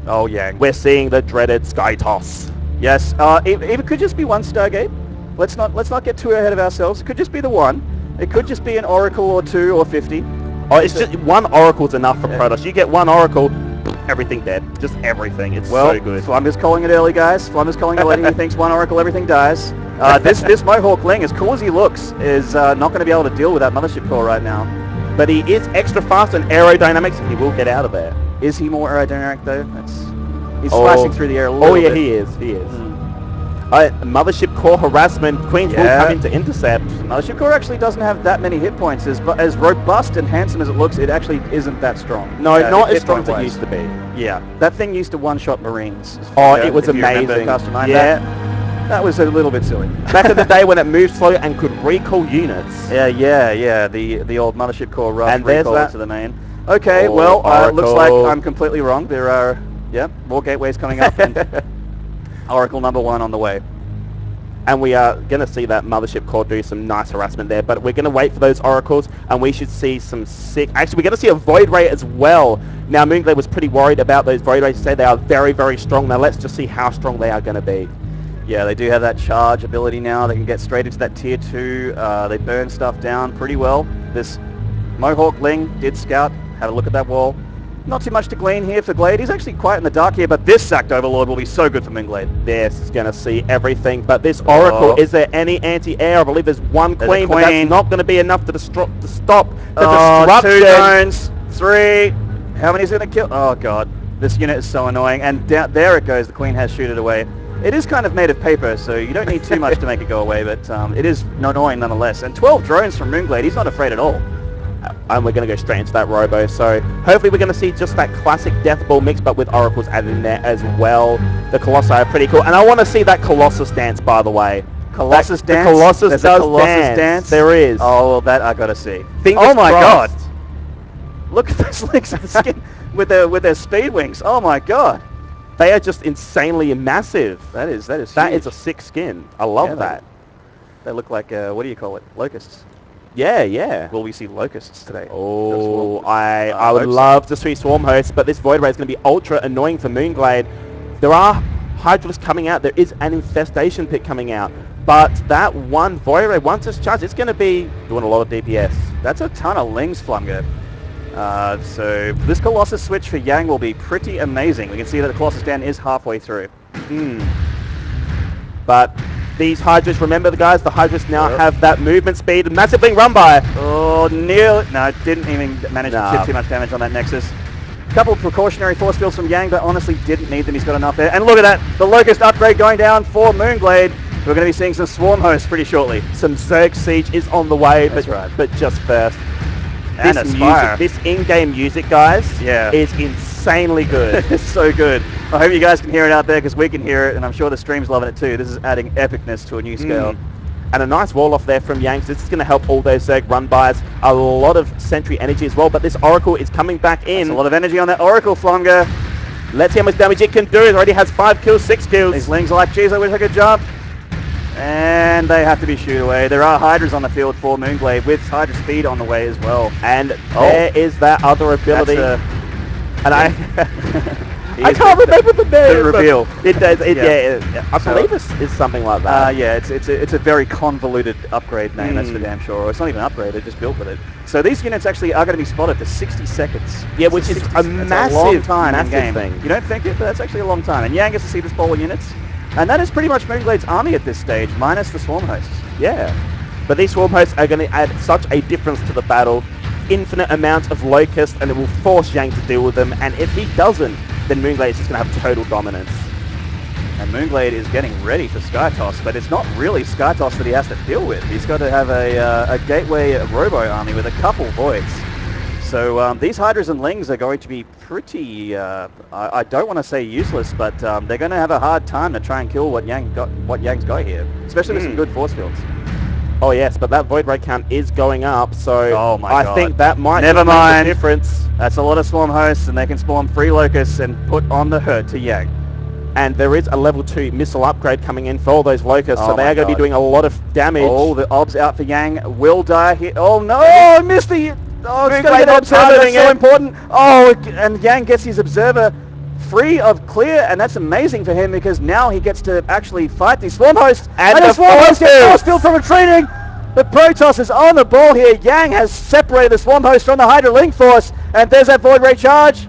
Oh, Yang. We're seeing the dreaded Sky Toss. Yes. It could just be one Stargate. Let's not get too ahead of ourselves. It could just be the one. It could just be an Oracle or 2 or 50. Oh, it's just one Oracle's enough for Protoss. You get one Oracle, everything dead. Just everything. It's so good. Flumber's calling it early, guys. Flumber's calling it late. He thinks one Oracle, everything dies. This Mohawk Ling, as cool as he looks, is not going to be able to deal with that mothership core right now. But he is extra fast on aerodynamics, and he will get out of there. Is he more aerodynamic though? He's slashing through the air a little bit. Oh yeah, he is. Mothership core harassment. Queens will come in to intercept. Mothership core actually doesn't have that many hit points. As robust and handsome as it looks, it actually isn't that strong. No, not as strong as it used to be. Yeah, that thing used to one-shot Marines. Oh, it was amazing. That was a little bit silly. Back in the day when it moved slow and could recall units. Yeah. The old Mothership core rush and there's recall that to the main. Okay, well, it looks like I'm completely wrong. There are, more gateways coming up. And Oracle number 1 on the way. And we are going to see that Mothership core do some nice harassment there, but we're going to wait for those Oracles, and we should see some sick... Actually, we're going to see a Void Ray as well. Now, Moonglade was pretty worried about those Void Rays. They are very, very strong. Now, let's just see how strong they are going to be. Yeah, they do have that charge ability now. They can get straight into that tier 2. They burn stuff down pretty well. This Mohawk Ling did scout, had a look at that wall. Not too much to glean here for Glade. He's actually quite in the dark here, but this Sacked Overlord will be so good for Moonglade. This is going to see everything, but this Oracle, is there any anti-air? I believe there's one Queen, but that's not going to be enough to stop the disruption. 2 drones, 3. How many is it going to kill? Oh, God. This unit is so annoying, and there it goes. The Queen has shooted away. It is kind of made of paper, so you don't need too much to make it go away, but it is annoying nonetheless. And 12 drones from Moonglade. He's not afraid at all. And we're going to go straight into that Robo, so hopefully we're going to see just that classic Death Ball mix, but with Oracles added in there as well. The Colossi are pretty cool, and I want to see that Colossus dance, by the way. Colossus dance? The Colossus dance. There is. Oh, well, that I got to see. Oh my God! Look at those links of the skin with their speed wings. Oh my God! They are just insanely massive. That is That huge. is a sick skin. I love that. They look like what do you call it? Locusts. Yeah. Will we see locusts today? Oh, I would love to see Swarm Hosts, but this Void Ray is going to be ultra annoying for Moonglade. There are Hydras coming out. There is an Infestation Pit coming out. But that one Void Ray, once it's charged, it's going to be doing a lot of DPS. That's a ton of Lings, Flumger. So this Colossus switch for Yang will be pretty amazing. We can see that the Colossus Den is halfway through. But these Hydras, remember the guys, the Hydras now have that movement speed and massive being run by. Oh, no, didn't even manage to chip too much damage on that Nexus. A couple of precautionary force fields from Yang, but honestly didn't need them. He's got enough there. And look at that, the Locust upgrade going down for Moonglade. We're going to be seeing some Swarm Hosts pretty shortly. Some Zerg Siege is on the way, but just first. And this music, this in-game music, guys, is insanely good. It's so good. I hope you guys can hear it out there because we can hear it, and I'm sure the stream's loving it too. This is adding epicness to a new scale. And a nice wall off there from Yang. This is going to help all those Zerg run-bys. A lot of Sentry energy as well, but this Oracle is coming back in. That's a lot of energy on that Oracle, Flumger. Let's see how much damage it can do. It already has 5 kills, 6 kills. These Lings are like, geez, I wish I could jump. And they have to be shoot away. There are Hydras on the field for Moonglade with Hydra speed on the way as well. And there is that other ability. I can't remember the name. The reveal. It does. I believe it's something like that. Yeah, it's a very convoluted upgrade name, that's for damn sure. Or it's not even upgrade, they just built with it. So these units actually are going to be spotted for 60 seconds. Yeah, which is a massive, long time in massive game. thing. You don't think it, but that's actually a long time. And Yang gets to see this ball of units. And that is pretty much Moonglade's army at this stage, minus the Swarm Hosts. Yeah. But these Swarm Hosts are going to add such a difference to the battle. Infinite amounts of Locusts, and it will force Yang to deal with them. And if he doesn't, then Moonglade is just going to have total dominance. And Moonglade is getting ready for Skytoss, but it's not really Skytoss that he has to deal with. He's got to have a Gateway Robo army with a couple Voids. So these Hydras and Lings are going to be pretty, I don't want to say useless, but they're going to have a hard time to try and kill what Yang's got here, especially with some good force fields. Oh yes, but that Void Rate count is going up, so oh my God. I think that might Never mind. make a difference. That's a lot of Swarm Hosts, and they can spawn 3 Locusts and put on the hurt to Yang. And there is a level 2 missile upgrade coming in for all those Locusts, so they are going to be doing a lot of damage. Oh, the Obs out for Yang. Will die here. Oh no, I missed the... Oh, it's going to get Observer, that's so important. Oh, and Yang gets his Observer free of clear, and that's amazing for him because now he gets to actually fight these Swarm Hosts. And the the Swarm Hosts get Force force field from retreating. The Protoss is on the ball here. Yang has separated the Swarm Host from the Hydra Link Force, and there's that Void Ray charge.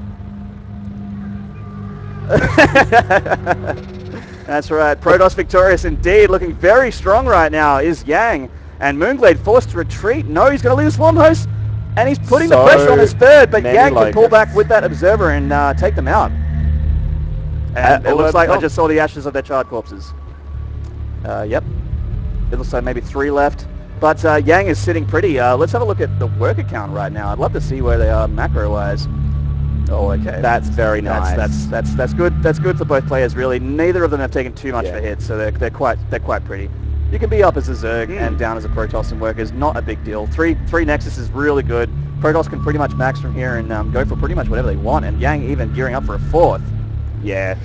That's right. Protoss victorious indeed. Looking very strong right now is Yang. And Moonglade forced to retreat. No, he's going to lose Swarm Host. And he's putting the pressure on his third. But Yang can pull back with that Observer and take them out. And it looks like I just saw the ashes of their charred corpses. Yep. It looks like maybe 3 left. But Yang is sitting pretty. Let's have a look at the worker count right now. I'd love to see where they are macro-wise. Oh, okay. That's very nice. That's good. That's good for both players, really. Neither of them have taken too much of a hit, so they're quite pretty. You can be up as a Zerg and down as a Protoss and workers. Not a big deal. Three Nexus is really good. Protoss can pretty much max from here and go for pretty much whatever they want. And Yang even gearing up for a 4th. Yeah.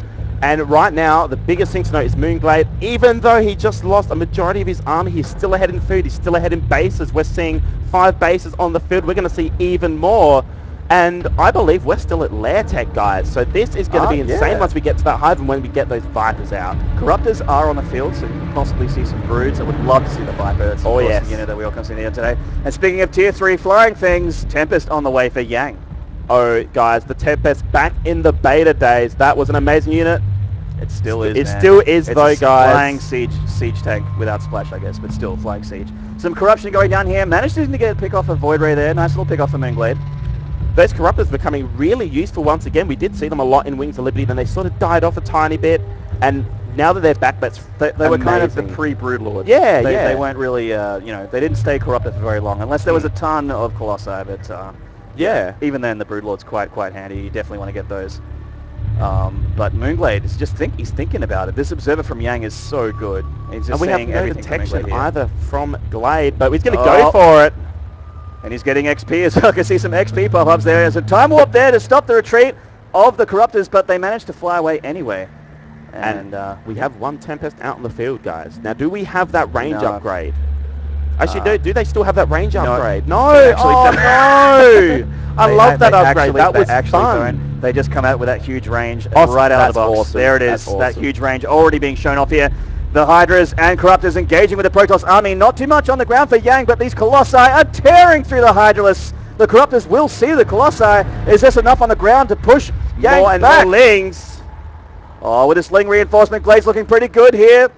And right now, the biggest thing to note is Moonglade. Even though he just lost a majority of his army, he's still ahead in food. He's still ahead in bases. We're seeing 5 bases on the field. We're going to see even more. And I believe we're still at Lair Tech, guys. So this is going to be insane once we get to that hive and when we get those Vipers out. Corruptors are on the field, so you can possibly see some Broods. I would love to see the Viper. That's the unit that we all come to see here today. And speaking of Tier 3 flying things, Tempest on the way for Yang. Oh, guys, the Tempest back in the beta days. That was an amazing unit. It still is, It still is, though, guys. Flying siege tank without splash, I guess, but still flying siege. Some corruption going down here. Managed to get a pick off of Void Ray there. Nice little pick off of Moonglade. Those Corruptors becoming really useful once again. We did see them a lot in Wings of Liberty, then they sort of died off a tiny bit, and now that they're back, that's they were kind of the pre-Broodlords. Yeah, they weren't really, they didn't stay Corrupted for very long, unless there was a ton of Colossi, but even then the Broodlord's quite handy. You definitely want to get those. But Moonglade is he's thinking about it. This Observer from Yang is so good. He's just and we have no detection either from Glade, but he's going to go for it. And he's getting XP as well. I can see some XP pop-ups there. There's a time warp there to stop the retreat of the Corruptors, but they managed to fly away anyway. And we have 1 Tempest out in the field, guys. Now, do we have that range upgrade? Actually, do they still have that range upgrade? No! Oh, no! I love that upgrade. That was fun. They just come out with that huge range right out of the box. Awesome. There it is. That huge range already being shown off here. The Hydras and Corruptors engaging with the Protoss army. Not too much on the ground for Yang, but these Colossi are tearing through the Hydralists. The Corruptors will see the Colossi. Is this enough on the ground to push Yang more and back? more Lings. Oh, with this Ling reinforcement, Glade's looking pretty good here.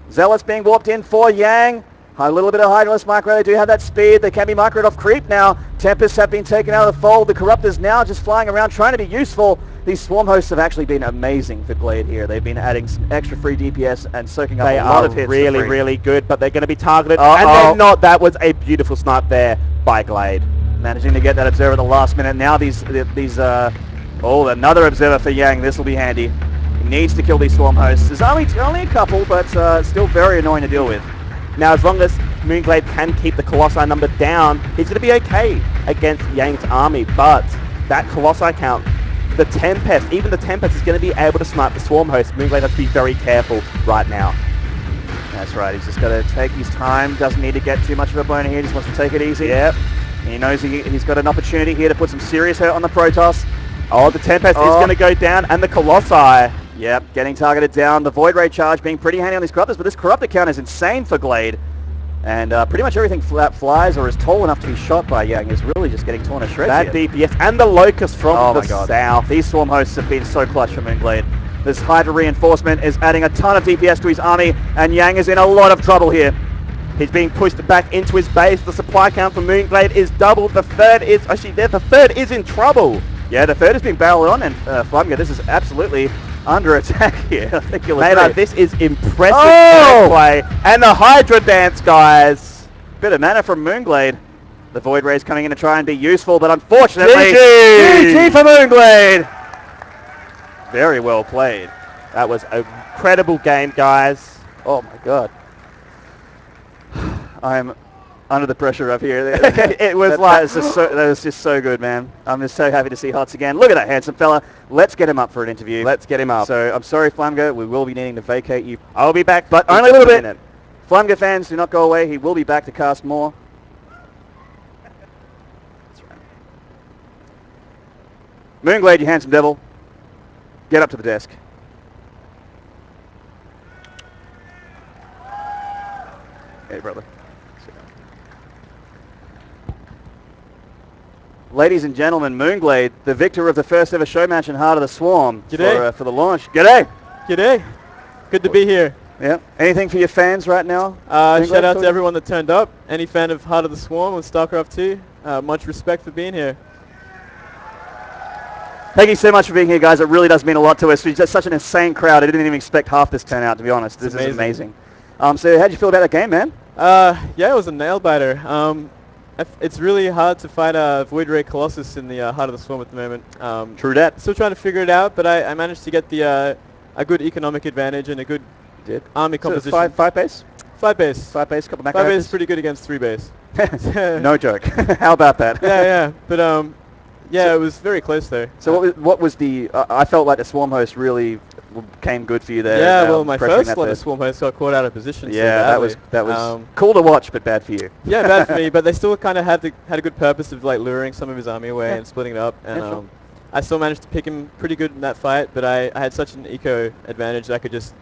Zealots being warped in for Yang. A little bit of Hydralist micro. They do have that speed. They can be microed off creep now. Tempests have been taken out of the fold. The Corruptors now just flying around trying to be useful. These Swarm Hosts have actually been amazing for Glade here. They've been adding some extra free DPS and soaking up a lot of hits. They are really good, but they're going to be targeted. And they're not. That was a beautiful snipe there by Glade. Managing to get that Observer at the last minute. Now another Observer for Yang. This will be handy. He needs to kill these Swarm Hosts. There's only a couple, but still very annoying to deal with. Now, as long as Moonglade can keep the Colossi number down, he's going to be okay against Yang's army. But that Colossi count, the Tempest, even the Tempest is going to be able to snipe the Swarm Host. Moonglade has to be very careful right now. That's right. He's just got to take his time. Doesn't need to get too much of a boner here. Just wants to take it easy. Yep. He knows he's got an opportunity here to put some serious hurt on the Protoss. Oh, the Tempest is going to go down, and the Colossi. Yep, getting targeted down. The Void Ray charge being pretty handy on these Corruptors, but this Corruptor count is insane for Glade. And pretty much everything that flies or is tall enough to be shot by Yang is really just getting torn to shreds. That here. DPS and the Locust from the south. These Swarm hosts have been so clutch for Moonglade. This Hydra reinforcement is adding a ton of DPS to his army, and Yang is in a lot of trouble here. He's being pushed back into his base. The supply count for Moonglade is doubled. The third is actually there. The third is in trouble. Yeah, the third is being barreled on, and Flumga, this is absolutely under attack here. I think you'll agree. Maynarde, this is impressive play. And the Hydra dance, guys. Bit of mana from Moonglade. The Void Ray's coming in to try and be useful, but unfortunately, GG for Moonglade. Very well played. That was an incredible game, guys. Oh my god. I'm under the pressure up here. It was that was just so good, man. I'm just so happy to see Hots again. Look at that handsome fella. Let's get him up for an interview. Let's get him up. So I'm sorry, Flamga. We will be needing to vacate you. I'll be back, but only a little bit. Flamga fans, do not go away. He will be back to cast more. That's right. Moonglade, you handsome devil. Get up to the desk. Hey, brother. Ladies and gentlemen, Moonglade, the victor of the first ever show match in Heart of the Swarm for the launch. G'day. G'day. Good to be here. Yeah. Anything for your fans right now? Shout out to everyone that turned up. Any fan of Heart of the Swarm with StarCraft 2, much respect for being here. Thank you so much for being here, guys. It really does mean a lot to us. We're just such an insane crowd. I didn't even expect half this turnout, to be honest. This is amazing. So how'd you feel about that game, man? Yeah, it was a nail-biter. It's really hard to fight a Void Ray Colossus in the Heart of the Swarm at the moment. True that. Still trying to figure it out, but I managed to get the a good economic advantage and a good army composition. So 5 base? 5 base. 5 base, couple back 5 base is pretty good against 3 base. No joke. How about that? Yeah. But yeah, it was very close there. So what was the? I felt like the Swarm host really came good for you there. Yeah, well, my first lot of Swarm hosts got caught out of position. Yeah, so that was cool to watch, but bad for you. Yeah, bad for me. But they still kind of had a good purpose of like luring some of his army away and splitting it up. And I still managed to pick him pretty good in that fight. But I had such an eco advantage that I could just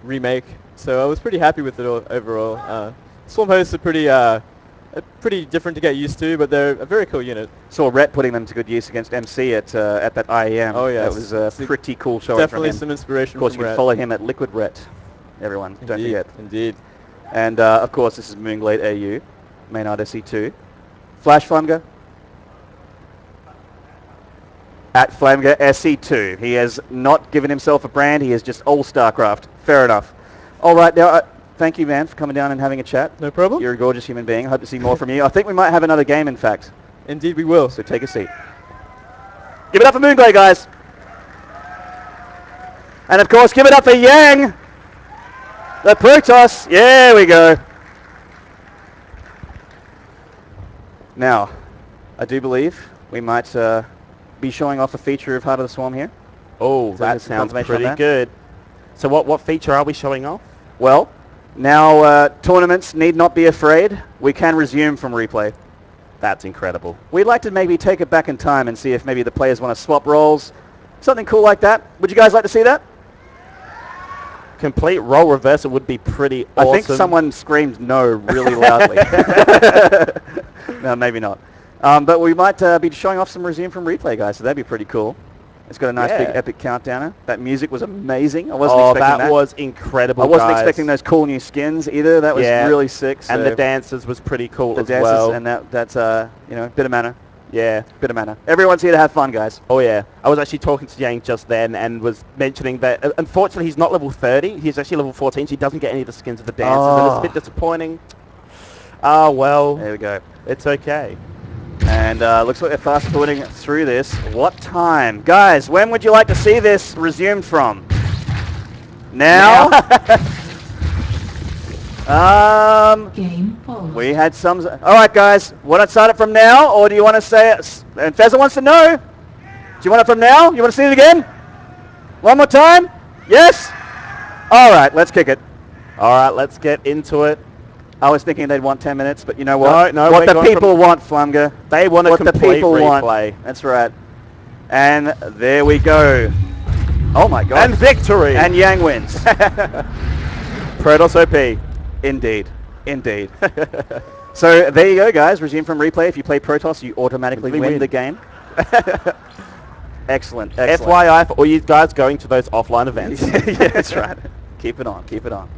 remake. So I was pretty happy with it overall. Swarm hosts are pretty different to get used to, but they're a very cool unit. Saw Rhett putting them to good use against MC at that IEM. Oh yeah, that was a pretty cool showing definitely from him. Some inspiration. Of course, from you can Rhett. follow him at Liquid Rhett. Everyone, don't forget. Indeed. And of course, this is Moonglade AU, Maynarde SC2. Flash Flamga. At Flamga SC2. He has not given himself a brand. He is just all StarCraft. Fair enough. All right, now. Thank you, man, for coming down and having a chat. No problem. You're a gorgeous human being. I hope to see more from you. I think we might have another game, in fact. Indeed, we will. So take a seat. Give it up for Moonglade, guys. And, of course, give it up for Yang. The Protoss. Yeah, we go. Now, I do believe we might be showing off a feature of Heart of the Swarm here. Oh, that sounds pretty good. So what feature are we showing off? Well, now tournaments need not be afraid. We can resume from replay. That's incredible. We'd like to maybe take it back in time and see if maybe the players want to swap roles. Something cool like that. Would you guys like to see that? Complete role reversal would be pretty awesome. I think someone screamed no really loudly. No, maybe not. But we might be showing off some resume from replay, guys, so that'd be pretty cool. It's got a nice big epic countdowner. That music was amazing. I wasn't expecting that. That was incredible, I wasn't expecting those cool new skins either. That was really sick. So and the dancers was pretty cool as well. The dancers, and that's you know, bit of mana. Yeah. Bit of mana. Everyone's here to have fun, guys. Oh yeah. I was actually talking to Yang just then and was mentioning that unfortunately he's not level 30. He's actually level 14, so he doesn't get any of the skins of the dancers, and it's a bit disappointing. Oh well. There we go. It's okay. And looks like they're fast forwarding through this. What time? Guys, when would you like to see this resumed from? Now? Game pause. We had some... Alright guys, want to start it from now, or do you want to say it... And Fezza wants to know. Do you want it from now? You want to see it again? One more time? Yes? Alright, let's kick it. Alright, let's get into it. I was thinking they'd want 10 minutes, but you know what? No, what the people want, Flamga. They want a complete replay. Want. That's right. And there we go. Oh my god. And victory. And Yang wins. Protoss OP. Indeed. Indeed. So there you go, guys. Resume from replay. If you play Protoss, you automatically win the game. Excellent. FYI for all you guys going to those offline events. Yeah, that's right. Keep it on. Keep it on.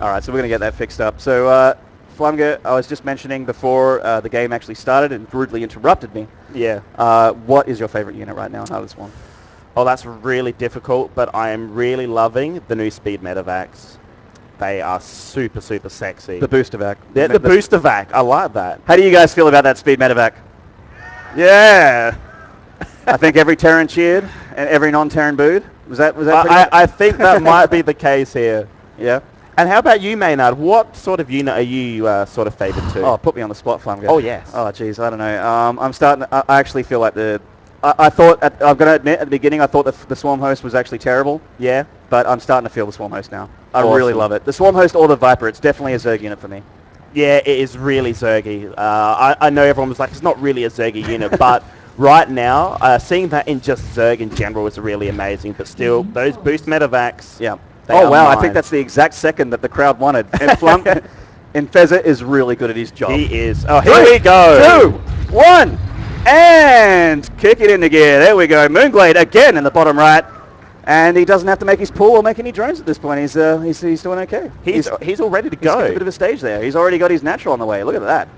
All right, so we're going to get that fixed up. So, Flumga, I was just mentioning before the game actually started and rudely interrupted me. Yeah. What is your favorite unit right now in Heart of the Swarm? Oh, that's really difficult, but I am really loving the new speed medevacs. They are super, super sexy. The booster vac. Yeah, the booster vac. I like that. How do you guys feel about that speed medevac? Yeah. I think every Terran cheered and every non-Terran booed. Was that I think that might be the case here. Yeah. And how about you, Maynard? What sort of unit are you sort of favoured to? Oh, put me on the spot, Flumga. Oh, yes. Oh, jeez, I don't know. I'm starting. I actually feel like I thought. I'm going to admit, at the beginning, I thought the Swarm Host was actually terrible. Yeah. But I'm starting to feel the Swarm Host now. I Awesome. really love it. The Swarm Host or the Viper, it's definitely a Zerg unit for me. Yeah, it is really Zergy. I know everyone was like, it's not really a Zergy unit, but right now, seeing that in just Zerg in general is really amazing. But still, those boost medevacs. Yeah. They Oh are wow! mine. I think that's the exact second that the crowd wanted. And and Fezza is really good at his job. He is. Oh, here we go. 2, 1, and kick it into gear. There we go. Moonglade again in the bottom right, and he doesn't have to make his pull or make any drones at this point. He's doing okay. He's all ready to He's got go. a bit of a stage there. He's already got his natural on the way. Look at that.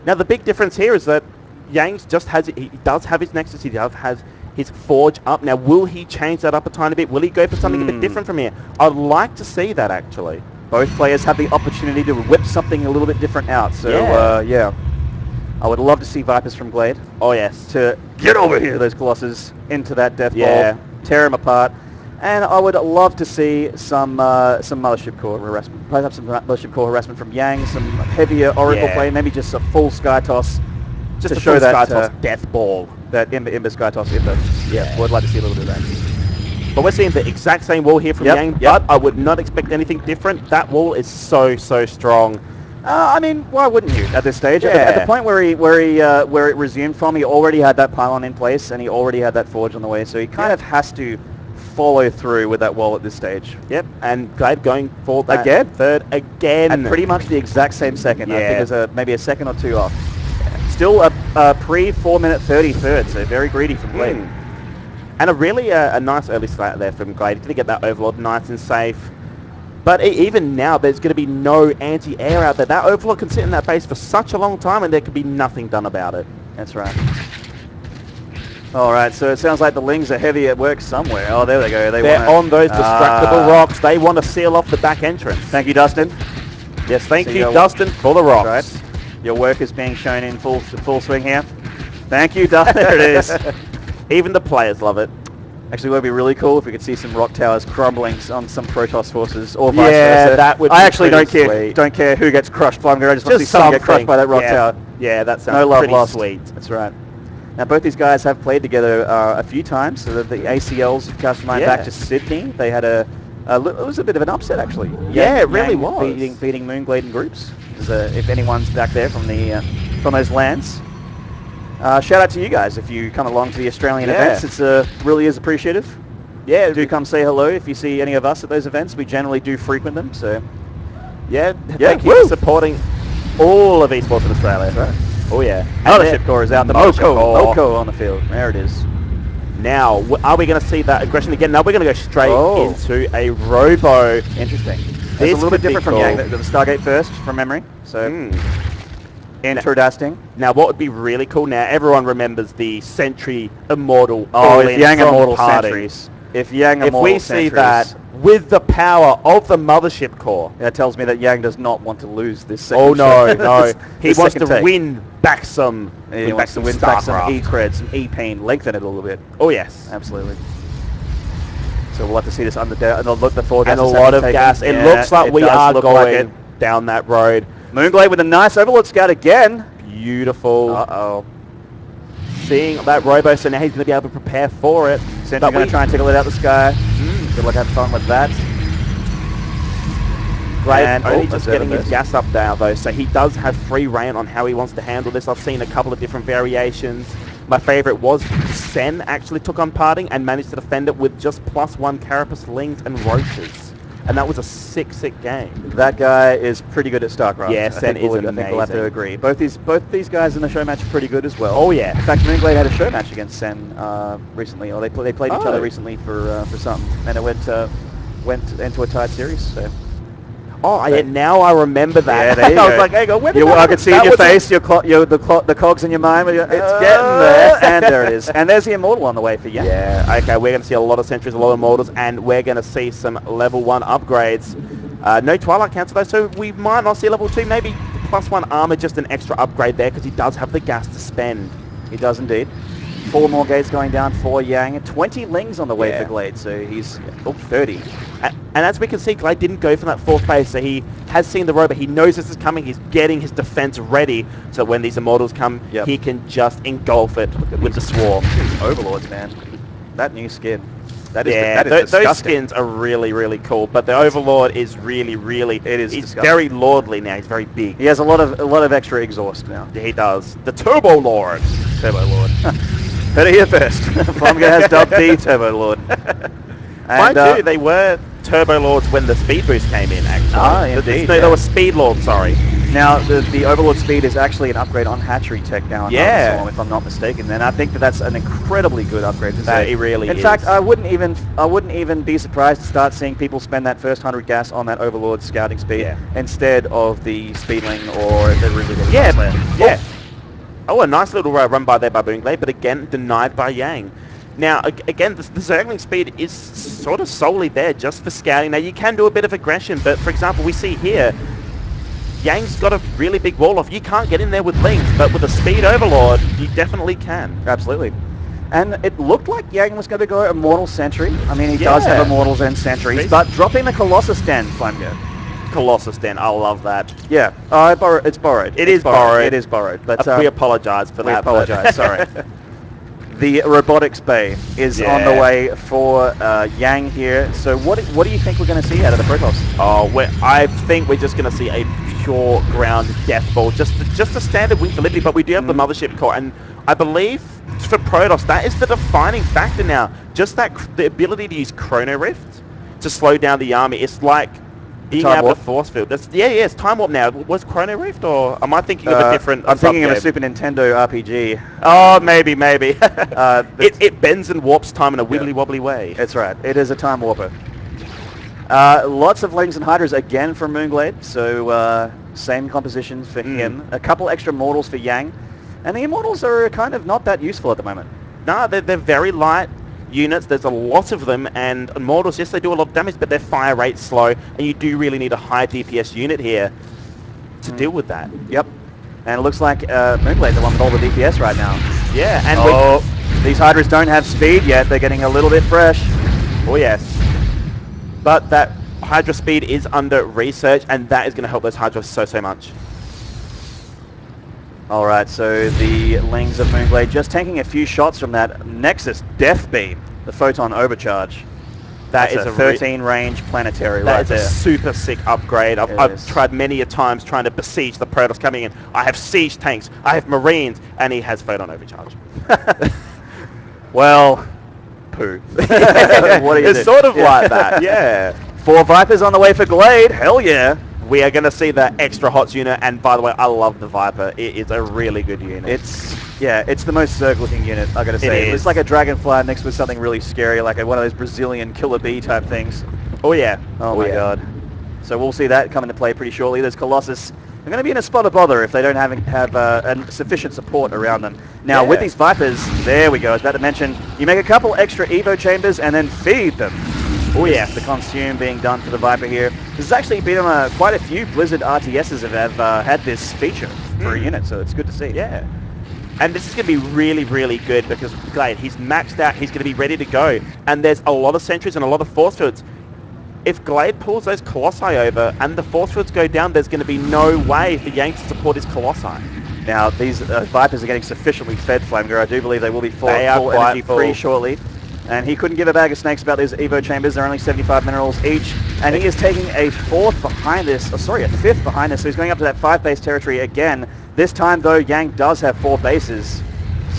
Now the big difference here is that Yang just has. He does have his Nexus. He does has his Forge up. Now, will he change that up a tiny bit? Will he go for something a bit different from here? I'd like to see that, actually. Both players have the opportunity to whip something a little bit different out. So, yeah. I would love to see Vipers from Glade. Oh, yes. To get over here, those Colossus, into that Death Yeah. Ball, tear them apart. And I would love to see some Mothership Core harassment. Perhaps some Mothership Core harassment from Yang, some heavier Oracle play, maybe just a full Sky Toss. Just to a show full that Sky Toss Death Ball. That Imber Sky Toss Imber. Yeah, I'd like to see a little bit of that. But we're seeing the exact same wall here from Yang, but I would not expect anything different. That wall is so strong. I mean, why wouldn't you at this stage? Yeah. At the point where it resumed from, he already had that pylon in place and he already had that forge on the way, so he kind of has to follow through with that wall at this stage. Yep, and Glade going for that Again? third again. At pretty much the exact same second. Yeah. I think there's maybe a second or two off. Still a pre-4 minute 33rd, so very greedy from Glade. And a really a nice early start there from Glade. He did get that Overlord nice and safe. But even now, there's going to be no anti-air out there. That Overlord can sit in that base for such a long time and there could be nothing done about it. That's right. All right, so it sounds like the Lings are heavy at work somewhere. Oh, there they go. They're on those distractible rocks. They want to seal off the back entrance. Thank you, Dustin. Yes, thank you, Dustin, for the rocks. Right. Your work is being shown in full swing here. Thank you, Dustin. There it is. Even the players love it. Actually, it would be really cool if we could see some rock towers crumbling on some Protoss forces, or vice versa. That would be I actually don't sweet. care who gets crushed. I just want to see someone get crushed by that rock tower. Yeah, that sounds no love pretty lost. sweet. That's right. Now, both these guys have played together a few times. So the ACLs have cast mind back to Sydney. They had it was a bit of an upset, actually. Yeah, it really Yang was. Beating Moonglade in groups. If anyone's back there from those lands. Shout out to you guys if you come along to the Australian events. It's really is appreciative. Yeah, do come say hello if you see any of us at those events. We generally do frequent them, so thank you for supporting all of esports in Australia. That's right. Oh yeah. Mothership Core is out. The Mothership Moko on the field. There it is. Now, are we going to see that aggression again? No, we're going to go straight into a Robo. Interesting. It's a little bit different from Yang. The Stargate first, from memory. So, interesting. Now, what would be really cool now, everyone remembers the Sentry Immortal. If Yang Immortal Sentries. If we see that with the power of the Mothership Core. That tells me that Yang does not want to lose this second. Oh no, no. He wants second to take. win back some. He wants to win back some E-cred, some E-pain, lengthen it a little bit. Oh yes. Absolutely. So we'll have to see this under the four gas and a lot of gas. It looks like we are going down that road. Moonglade with a nice Overlord Scout again. Beautiful. Uh-oh. Seeing that Robo, so now he's going to be able to prepare for it. Sentry's going to try and tickle it out the sky. Good luck having fun with that. Great, only just getting his gas up now though, so he does have free reign on how he wants to handle this. I've seen a couple of different variations. My favourite was Sen actually took on parting and managed to defend it with just +1 Carapace, Lings and Roaches. And that was a sick game. That guy is pretty good at StarCraft. Yeah, Sen is amazing. I think we'll have to agree. Both these guys in the show match are pretty good as well. Oh yeah. In fact, Moonglade had a show match against Sen recently, or they played each other recently for something, and it went into a tied series. So. Oh, now I remember that. Yeah, there you go. I was like, hey, I could see in your face, the cogs in your mind. It's getting there, and there it is. And there's the Immortal on the way for Yang. Yeah, okay, we're going to see a lot of Sentries, a lot of Immortals, and we're going to see some level 1 upgrades. No Twilight Council though, so we might not see level 2, maybe +1 armor, just an extra upgrade there, because he does have the gas to spend. He does indeed. 4 more gates going down for Yang. 20 Lings on the way for Glade, so he's 30. And as we can see, Glade didn't go for that 4th base, so he has seen the robot. He knows this is coming. He's getting his defense ready, so when these Immortals come, he can just engulf it with the Swarm. These Overlords, man. That new skin. That is those disgusting. skins are really cool, but the Overlord is really he's disgusting. Very lordly now. He's very big. He has a lot of extra exhaust now. Yeah, he does. The Turbo Lord. Better hear first. Flumga has dubbed the Turbo Lord. Mind you, they were Turbo Lords when the speed boost came in, actually. Indeed. No, they were Speed Lords, sorry. Now, the Overlord speed is actually an upgrade on Hatchery Tech now, if I'm not mistaken. And I think that's an incredibly good upgrade. It really is. In fact, I wouldn't even be surprised to start seeing people spend that first 100 gas on that Overlord scouting speed instead of the Speedling or the Ruby. Oh, a nice little run by there by Moonglade, but again, denied by Yang. Now, again, the Zergling speed is sort of solely there just for scouting. Now, you can do a bit of aggression, but for example, we see here, Yang's got a really big wall off. You can't get in there with Lings, but with a Speed Overlord, you definitely can. Absolutely. And it looked like Yang was going to go Immortal Sentry. I mean, he does have Immortals and Sentries, but dropping the Colossus Den, Flamgo. Colossus Den, I love that. Yeah, it's borrowed. It is borrowed. It is borrowed. But we apologise for that. We apologise, sorry. The Robotics Bay is on the way for Yang here. So what do you think we're going to see out of the Protoss? Oh, I think we're just going to see a pure ground death ball, just a standard wing for Liberty, but we do have the Mothership core, and I believe for Protoss that is the defining factor now. Just the ability to use Chrono Rift to slow down the army. It's like being able to force field. It's Time Warp now. Was Chrono Rift, or am I thinking of a different? I'm thinking of a Super Nintendo RPG. Oh, maybe. It bends and warps time in a wibbly wobbly way. That's right. It is a time warper. Lots of Lings and Hydras again from Moonglade, so same compositions for him. A couple extra Mortals for Yang, and the Immortals are kind of not that useful at the moment. No, they're very light units. There's a lot of them, and Immortals, yes, they do a lot of damage, but their fire rate's slow, and you do really need a high DPS unit here to deal with that. Yep. And it looks like Moonglade's the one with all the DPS right now. Yeah, and these Hydras don't have speed yet. They're getting a little bit fresh. Oh yes. But that Hydra speed is under research, and that is going to help those Hydras so much. Alright, so the Lings of Moonglade just taking a few shots from that Nexus Death Beam, the Photon Overcharge. That's a 13 range planetary right there. That is a super sick upgrade. I've tried many a times trying to besiege the Protoss coming in. I have siege tanks, I have Marines, and he has Photon Overcharge. Well, poo. What do you do? It's sort of like that, yeah. 4 Vipers on the way for Glade, hell yeah. We are going to see the extra HOTS unit, and by the way, I love the Viper. It is a really good unit. It's the most Zerg looking unit, I gotta say. It's like a Dragonfly mixed with something really scary, like one of those Brazilian killer bee type things. Oh yeah. Oh my god. So we'll see that come into play pretty shortly. There's Colossus. They're going to be in a spot of bother if they don't have sufficient support around them. Now with these Vipers, there we go. I was about to mention, you make a couple extra Evo chambers and then feed them. Oh yeah, the consume being done for the Viper here. This has actually been on quite a few Blizzard RTSs have had this feature for a unit, so it's good to see. Yeah. And this is going to be really good because Glade, he's maxed out, he's going to be ready to go. And there's a lot of sentries and a lot of force fields. If Glade pulls those Colossi over and the force fields go down, there's going to be no way for Yang to support his Colossi. Now, these Vipers are getting sufficiently fed, Flamegar. I do believe they will be full energy free shortly. And he couldn't give a bag of snakes about these Evo chambers. They're only 75 minerals each. And he is taking a 5th behind this. So he's going up to that 5 base territory again. This time, though, Yang does have 4 bases.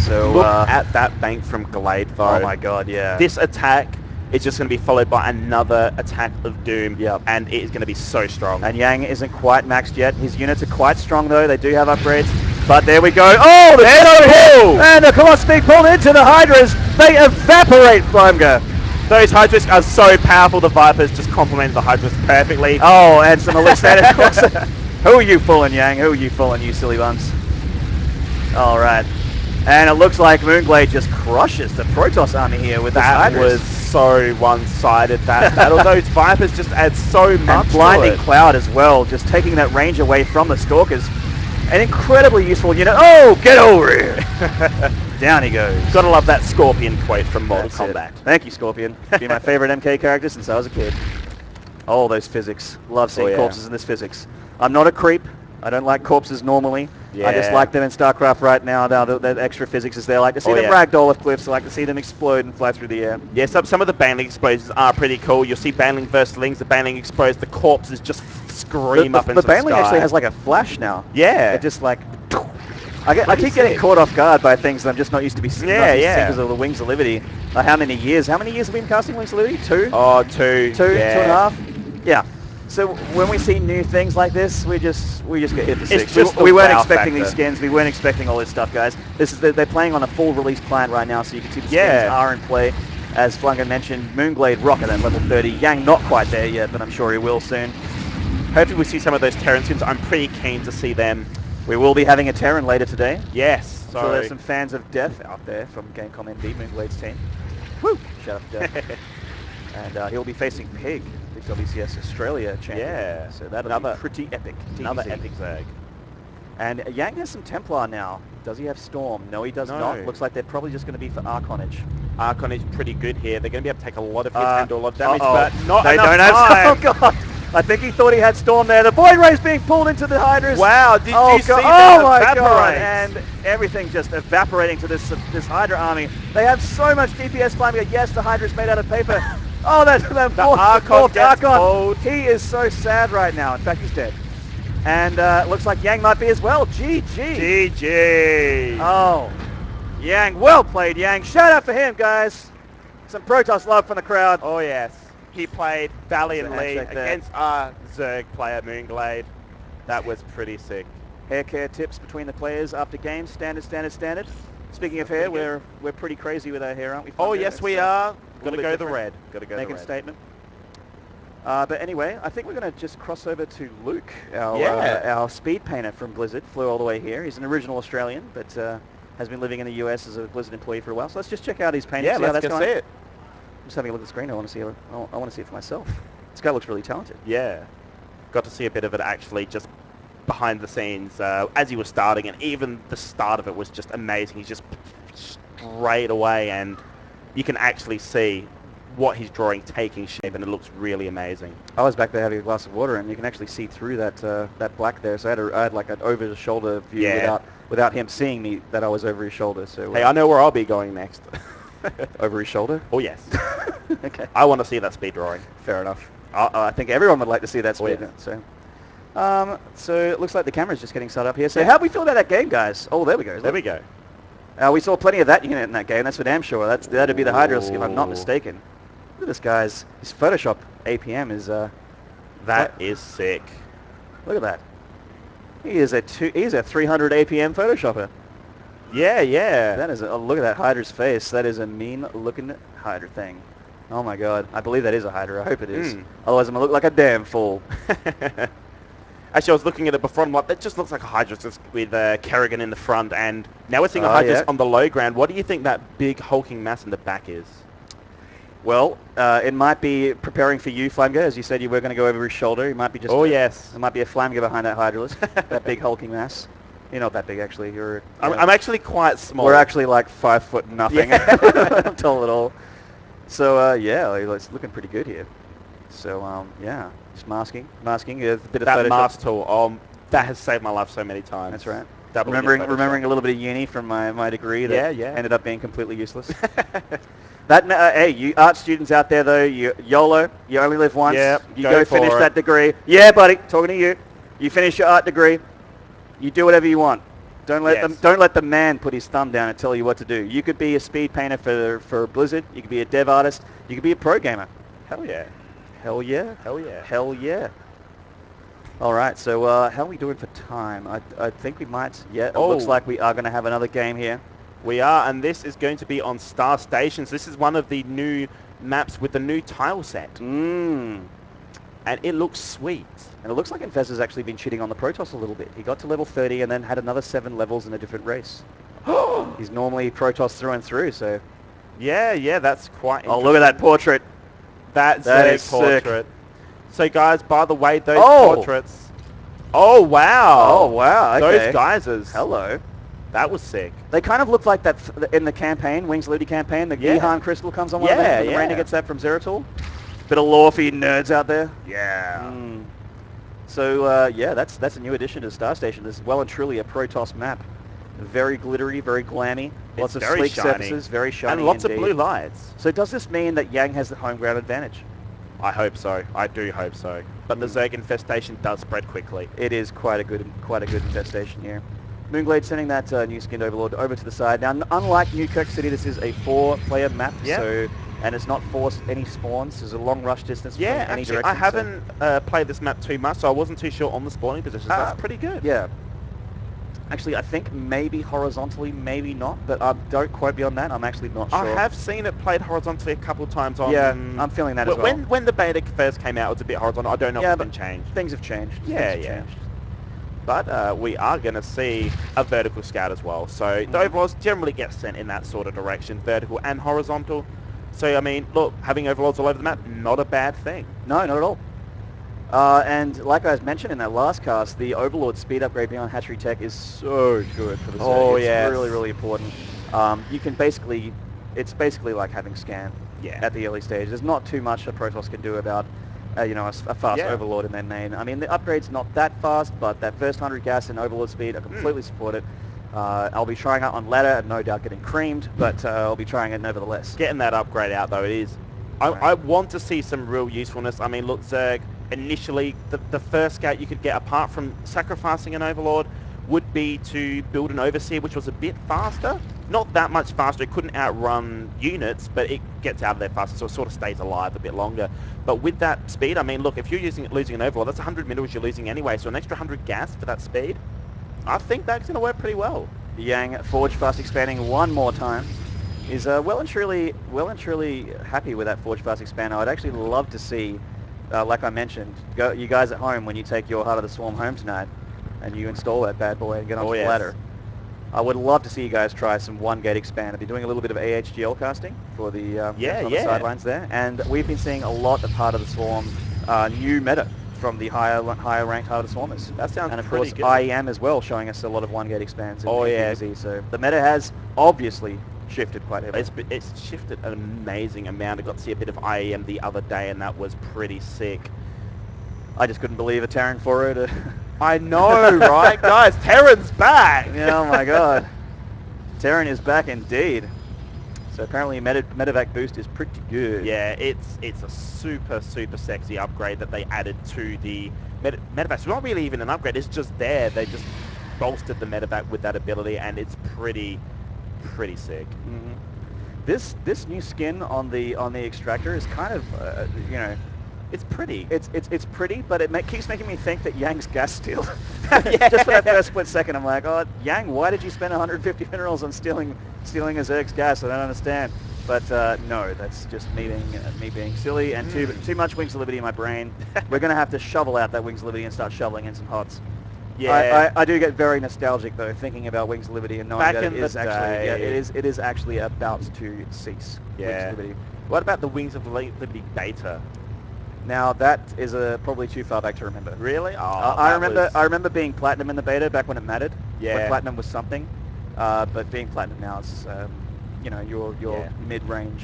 So look at that bank from Glade, though. Oh my god, yeah. This attack is just going to be followed by another attack of Doom, Yep. and it is going to be so strong. And Yang isn't quite maxed yet. His units are quite strong though. They do have upgrades. But there we go. Oh, the pull! And the Colossus being pulled into the Hydras. They evaporate Flamga. Those Hydras are so powerful. The Vipers just complement the Hydras perfectly. Oh, and some elucidated course. Who are you fooling, Yang? Who are you fooling, you silly bums? All right. And it looks like Moonglade just crushes the Protoss army here with that Hydras. was so one-sided, that battle. Those Vipers just add so much And Blinding to it. Cloud as well, just taking that range away from the Stalkers. An incredibly useful unit. Oh, get over here! Down he goes. Gotta love that Scorpion quote from Mortal That's Kombat. it. Thank you, Scorpion. Be my favorite MK character since I was a kid. Oh, those physics. Love seeing corpses in this physics. I'm not a creep. I don't like corpses normally. I just like them in StarCraft right now. Now that extra physics is there. I like to see them ragdoll off cliffs. I like to see them explode and fly through the air. Yeah, some of the Baneling explosions are pretty cool. You'll see Baneling versus Lings. The Baneling explodes. The corpses just scream up into the Baneling sky. actually has like a flash now. Yeah. It just like... I keep getting caught off guard by things that I'm just not used to be seeing because of the Wings of Liberty. How many years have we been casting Wings of Liberty? 2? Oh, 2. 2, yeah. 2.5? Yeah. So when we see new things like this, we just get hit for six. just We weren't the wow expecting factor. these skins. We weren't expecting all this stuff, guys. They're playing on a full release client right now, so you can see the skins are in play. As Flunga mentioned, Moonglade rocket at level 30. Yang not quite there yet, but I'm sure he will soon. Hopefully we see some of those Terran skins. I'm pretty keen to see them. We will be having a Terran later today. Yes. So there's some fans of Death out there from Gamecom ND, Moonglade's team. Woo! Shout out to Death. And he'll be facing Pig, the WCS Australia champion. Yeah. So that'll be pretty epic. Another TBC. epic Zerg. And Yang has some Templar now. Does he have Storm? No, he does not. Looks like they're probably just going to be for Arconage. Arconage pretty good here. They're going to be able to take a lot of hits and do a lot of damage, but not they enough don't time. have. Oh god! I think he thought he had Storm there. The Void Ray's being pulled into the Hydras. Wow! Did you see god. that Oh my evaporate? god! And everything just evaporating to this Hydra army. They have so much DPS climbing. Yes, the Hydra's made out of paper. Oh, that Archon gets Archon. pulled. He is so sad right now. In fact, he's dead. And looks like Yang might be as well. GG. GG. Oh, Yang. Well played, Yang. Shout out for him, guys. Some Protoss love from the crowd. Oh yes. He played valiantly Handshake there. against our Zerg player Moonglade. That was pretty sick. Hair care tips between the players after games. Standard. Speaking of hair, we're pretty crazy with our hair, aren't we? Oh yes, we are. Got to bit go the different. red. Got to go Making the a red. statement. But anyway, I think we're going to just cross over to Luke, our speed painter from Blizzard. Flew all the way here. He's an original Australian, but has been living in the US as a Blizzard employee for a while. So let's just check out his painting. Yeah, see how let's that's go going. see it. I'm just having a look at the screen. I want to see it. I want to see it for myself. This guy looks really talented. Yeah. Got to see a bit of it actually just behind the scenes as he was starting, and even the start of it was just amazing. He's just straight away, and you can actually see what he's drawing taking shape, and it looks really amazing. I was back there having a glass of water, and you can actually see through that black there. So I had like an over-the-shoulder view without him seeing me that I was over his shoulder. So hey, I know where I'll be going next. over his shoulder? Oh yes. Okay. I want to see that speed drawing. Fair enough. I think everyone would like to see that speed. yeah. So it looks like the camera's just getting set up here. So how do we feel about that game, guys? Oh, there we go. There we go. We saw plenty of that unit in that game. That's for damn sure. That'd be the Hydra, if I'm not mistaken. Look at this guy's. His Photoshop APM is. That is sick. Look at that. He's a 300 APM Photoshopper. Yeah. That is look at that Hydra's face. That is a mean-looking Hydra thing. Oh my god. I believe that is a Hydra. I hope it is. Otherwise I'm going to look like a damn fool. Actually, I was looking at it before, and like, that just looks like a Hydra just with Kerrigan in the front, and now we're seeing a Hydra on the low ground. What do you think that big hulking mass in the back is? Well, it might be preparing for you, Flamga, as you said you were going to go over his shoulder. It might be just... Oh, yes. It might be a Flamga behind that Hydralist, that big hulking mass. You're not that big, actually. I'm actually quite small. We're actually like 5 foot nothing. I'm tall at all. So, yeah, it's looking pretty good here. So, yeah, just masking. A bit of that Photoshop. mask tool, that has saved my life so many times. That's right. Remembering a little bit of uni from my degree that yeah. ended up being completely useless. Hey, you art students out there though, you YOLO, you only live once. Yep, you go for finish it. that degree. Yeah, buddy, talking to you. You finish your art degree. You do whatever you want. Don't let the man put his thumb down and tell you what to do. You could be a speed painter for Blizzard. You could be a dev artist. You could be a pro gamer. Hell yeah. Hell yeah. Hell yeah. Hell yeah. All right, so how are we doing for time? I think we might. Yeah, it looks like we are going to have another game here. We are, and this is going to be on Star Stations. This is one of the new maps with the new tile set. And it looks sweet. it looks like Infesta's actually been cheating on the Protoss a little bit. He got to level 30 and then had another 7 levels in a different race. He's normally Protoss through and through, so... Yeah, that's quite Oh, look at that portrait. That is portrait. So guys, by the way, those Oh! portraits... Oh, wow. Oh, wow, okay. Those geysers. Hello. That was sick. They kind of look like that in the campaign, Wings of Liberty campaign. The Gihan crystal comes on one of them. The Rainer gets that from Zeratul. Bit of lore for you nerds out there. Yeah. So yeah, that's a new addition to Star Station. This is well and truly a Protoss map. Very glittery, very glammy. Lots of very sleek shiny. surfaces, very shiny. And lots indeed. of blue lights. So does this mean that Yang has the home ground advantage? I hope so. I do hope so. But the Zerg infestation does spread quickly. It is quite a good infestation here. Moonglade sending that new skinned Overlord over to the side. Now, unlike Newkirk City, this is a 4-player map, and it's not forced any spawns. There's a long rush distance from any direction. I haven't played this map too much, so I wasn't too sure on the spawning positions. That's pretty good. Yeah. Actually, I think maybe horizontally, maybe not, but don't quote me on that. I'm actually not sure. I have seen it played horizontally a couple of times on... Yeah, I'm feeling that as well. When the beta first came out, it was a bit horizontal. I don't know if it's been changed. Things have changed. Yeah. But we are going to see a vertical scout as well. So the overlords generally get sent in that sort of direction, vertical and horizontal. So, I mean, look, having overlords all over the map, not a bad thing. No, not at all. And like I was mentioned in that last cast, the Overlord speed upgrade beyond hatchery tech is so good for the Zerg. Oh, it's really, really important. You can basically, it's basically like having scan at the early stage. There's not too much a Protoss can do about a fast Overlord in their main. I mean, the upgrade's not that fast, but that first 100 gas and Overlord speed, I completely support it. I'll be trying out on ladder and no doubt getting creamed, but I'll be trying it nevertheless. Getting that upgrade out, though, it is. I want to see some real usefulness. I mean, look, Zerg, initially, the first scout you could get, apart from sacrificing an Overlord, would be to build an Overseer, which was a bit faster. Not that much faster. It couldn't outrun units, but it gets out of there faster, so it sort of stays alive a bit longer. But with that speed, I mean, look, if you're losing an Overlord, that's 100 minerals you're losing anyway, so an extra 100 gas for that speed, I think that's going to work pretty well. Yang Forge fast expanding one more time is well and truly happy with that Forge fast expander. I'd actually love to see, like I mentioned, you guys at home when you take your Heart of the Swarm home tonight and you install that bad boy and get onto the ladder. I would love to see you guys try some 1-gate expand. I've been doing a little bit of AHGL casting for the sidelines there, and we've been seeing a lot of Heart of the Swarm new meta from the higher ranked Heart of the Swarmers. That sounds and of pretty course good. IEM as well, showing us a lot of 1-gate expands. Oh yeah. So the meta has obviously shifted quite heavily. It's shifted an amazing amount. I got to see a bit of IEM the other day, and that was pretty sick. I just couldn't believe a Terran forward. I know, right, guys? Terran's back. Oh my God, Terran is back indeed. So apparently medevac boost is pretty good. Yeah, it's a super sexy upgrade that they added to the medevac. It's not really even an upgrade. It's just there. They just bolstered the medevac with that ability, and it's pretty sick. This new skin on the extractor is kind of it's pretty. It's pretty, but it keeps making me think that Yang's gas steal. Just for that first split second, I'm like, oh, Yang, why did you spend 150 minerals on stealing a Zerg's gas? I don't understand. But no, that's just me being silly and too much Wings of Liberty in my brain. We're gonna have to shovel out that Wings of Liberty and start shoveling in some HOTS. Yeah, I do get very nostalgic though, thinking about Wings of Liberty and knowing that it is actually about to cease. Wings of Liberty. What about the Wings of Liberty beta? Now that is probably too far back to remember. Really? Oh, I remember being platinum in the beta back when it mattered. Yeah. When platinum was something. But being platinum now is, you're mid-range,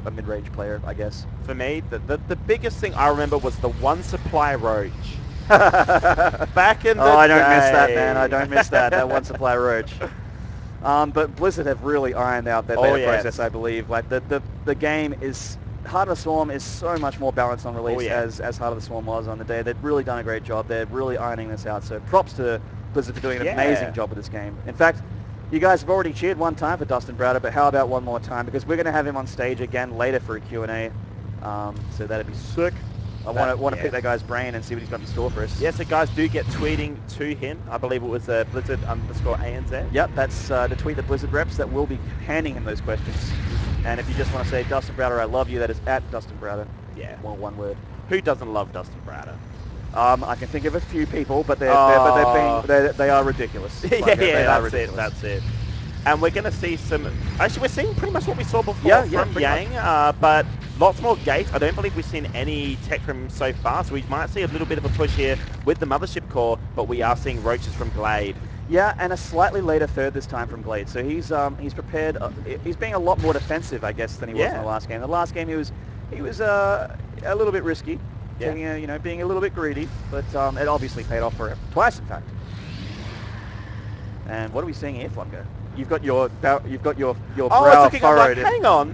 a mid-range player, I guess. For me, the biggest thing I remember was the one supply roach. Back in the day. I don't miss that, man. I don't miss that. That one supply roach. But Blizzard have really ironed out their beta process, I believe. Like the game is. Heart of the Swarm is so much more balanced on release as Heart of the Swarm was on the day. They've really done a great job. They're really ironing this out. So props to Blizzard for doing an amazing job with this game. In fact, you guys have already cheered one time for Dustin Browder, but how about one more time? Because we're going to have him on stage again later for a Q&A. So that'd be sick. I want to pick that guy's brain and see what he's got in store for us. Yeah, so guys do get tweeting to him. I believe it was Blizzard_ANZ. Yep, that's the tweet that Blizzard reps that will be handing him those questions. And if you just want to say, Dustin Browder, I love you, that is at Dustin Browder. Yeah. Well, one word. Who doesn't love Dustin Browder? I can think of a few people, but they are ridiculous. That's it. And we're going to see some... Actually, we're seeing pretty much what we saw before from Yang, but lots more gates. I don't believe we've seen any tech from him so far, so we might see a little bit of a push here with the Mothership core, but we are seeing roaches from Glade. Yeah, and a slightly later third this time from Glade. So he's prepared. He's being a lot more defensive, I guess, than he was in the last game. The last game he was a little bit risky, being a little bit greedy, but it obviously paid off for him twice, in fact. And what are we seeing here, Flungo? You've got your brow furrowed. Hang on.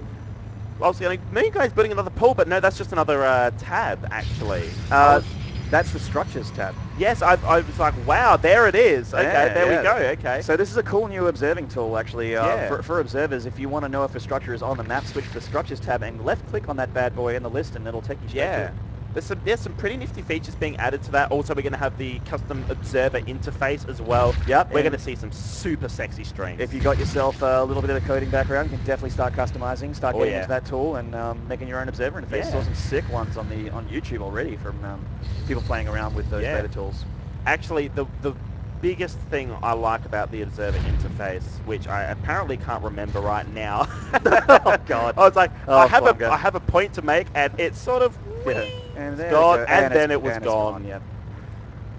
Obviously, Moonglade's building another pool, but no, that's just another tab, actually. That's the structures tab. Yes, I was like, wow, there it is. Okay, there we go. Okay. So this is a cool new observing tool, actually, for observers. If you want to know if a structure is on the map, switch to the structures tab and left-click on that bad boy in the list, and it'll take you straight to it. There's some pretty nifty features being added to that. Also, we're going to have the custom observer interface as well. Yep. We're going to see some super sexy streams. If you got yourself a little bit of a coding background, you can definitely start customizing, getting into that tool, and making your own observer interface. I saw some sick ones on YouTube already from people playing around with those beta tools. Actually, the biggest thing I like about the observer interface, which I apparently can't remember right now. Oh God! I was like, I have a point to make, and it's sort of and then gone, and then it was gone. Yeah.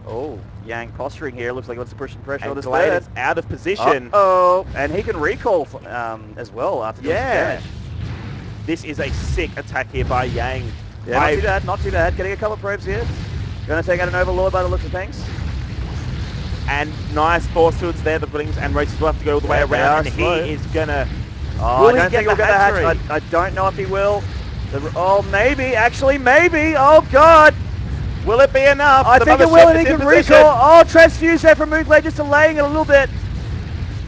Oh, Yang posturing here. Looks like he wants to push some pressure on this Glade is out of position. Oh, and he can recall as well after doing some damage. This is a sick attack here by Yang. Yeah, not too bad. Getting a couple of probes here. Going to take out an Overlord by the looks of things. And nice force fields there, the Blings and Roaches will have to go all the way around, and he is going to... Oh, I don't think he'll get the hatch. I don't know if he will. Oh, maybe. Actually, maybe. Oh, God. Will it be enough? I think it will, and he can recall. Oh, transfuse there from Moonglade's, just delaying it a little bit.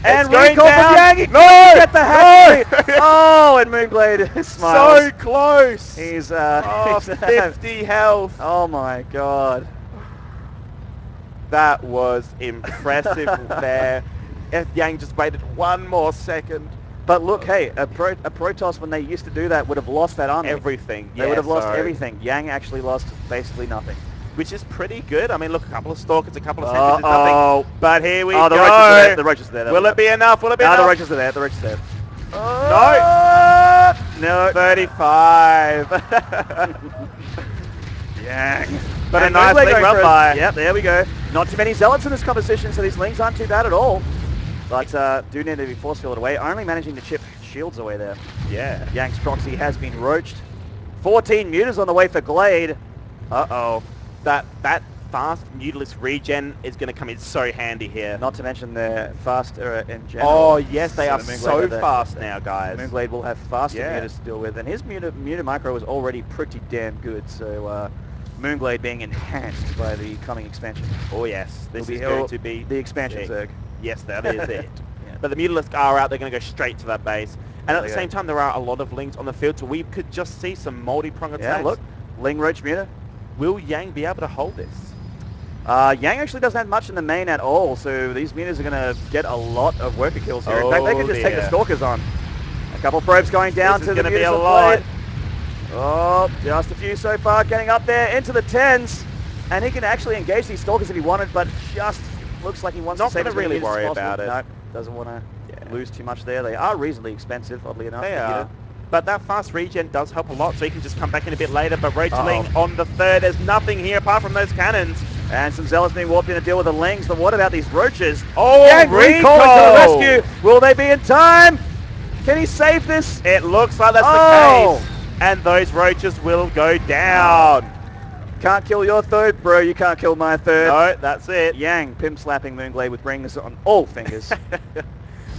And recall from Yang. He couldn't get the hatch. Oh, and Moonglade smiles. So close. He's 50 health. Oh, my God. That was impressive there. If Yang just waited one more second. But look, hey, a Protoss, when they used to do that, would have lost that army. Everything. They would have lost everything. Yang actually lost basically nothing. Which is pretty good. I mean, look, a couple of Stalkers, a couple of Sentries, it's nothing. But here we go. The Roaches are there. Will it be enough? Will it be enough? The Roaches are there. The Roaches are there. No. 35. Yang. But a nice Leigh run by. Yep, there we go. Not too many Zealots in this competition, so these Lings aren't too bad at all. But do need to be force fielded away. Only managing to chip shields away there. Yeah. Yang's proxy has been roached. 14 Mutas on the way for Glade. Uh-oh. That fast Mutalisk regen is going to come in so handy here. Not to mention they're faster in general. Oh, yes, they are so fast now, guys. Moonglade will have faster Mutas to deal with. And his Muta micro is already pretty damn good, so... Moonglade being enhanced by the coming expansion. Oh yes, this is going to be the expansion Zerg. Yes, that is it. But the Mutalisk are out, they're going to go straight to that base. And at the same time, there are a lot of Lings on the field, so we could just see some multi-prong attacks. Yeah, look, Ling Roach Muta. Will Yang be able to hold this? Yang actually doesn't have much in the main at all, so these Mutas are going to get a lot of worker kills here. In fact, they can just take the Stalkers on. A couple probes going down to the Mutas. This is going to be a lot. Oh, just a few so far, getting up there into the 10s. And he can actually engage these Stalkers if he wanted, but just looks like he wants to save as many really worry about it. No, doesn't want to lose too much there. They are reasonably expensive, oddly enough. They are. But that fast regen does help a lot, so he can just come back in a bit later. But Roachling on the third, there's nothing here apart from those cannons. And some Zealots being warped in to deal with the Lings, but what about these Roaches? Oh, Yang recall to the rescue! Will they be in time? Can he save this? It looks like that's the case. And those Roaches will go down. Can't kill your third, bro. You can't kill my third. No, that's it. Yang pimp slapping Moonglade with rings on all fingers.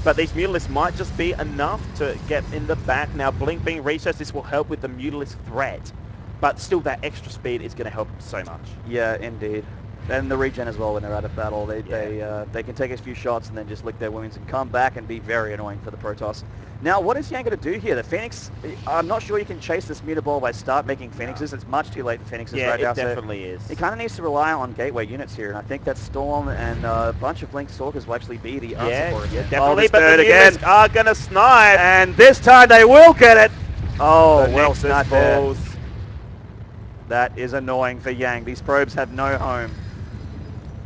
But these Mutalisks might just be enough to get in the back. Now, Blink being recessed, this will help with the Mutalisk threat. But still, that extra speed is going to help so much. Yeah, indeed. And the regen as well when they're out of battle. They can take a few shots and then just lick their wounds and come back and be very annoying for the Protoss. Now, what is Yang going to do here? The Phoenix, I'm not sure you can chase this Muta Ball by start making Phoenixes. No. It's much too late for Phoenixes right now. Yeah, it definitely is. He kind of needs to rely on gateway units here, and I think that Storm and a bunch of Blink Stalkers will actually be the answer for it. Yeah, definitely, but the units are going to snipe. And this time they will get it. Oh, well sniped there. That is annoying for Yang. These probes have no home.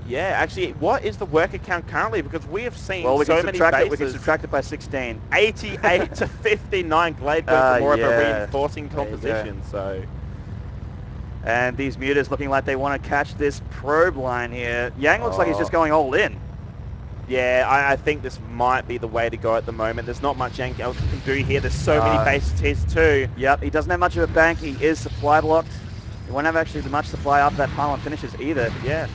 Yeah, actually, what is the worker count currently? Because we have seen so many bases. We can subtract it by 16. 88 to 59 Glade goes for more of a reinforcing composition. So, and these mutas looking like they want to catch this probe line here. Yang looks like he's just going all in. Yeah, I think this might be the way to go at the moment. There's not much Yang else can do here. There's so many bases here too. Yep, he doesn't have much of a bank. He is supply blocked. He won't have actually much supply after that pylon finishes either. Yeah.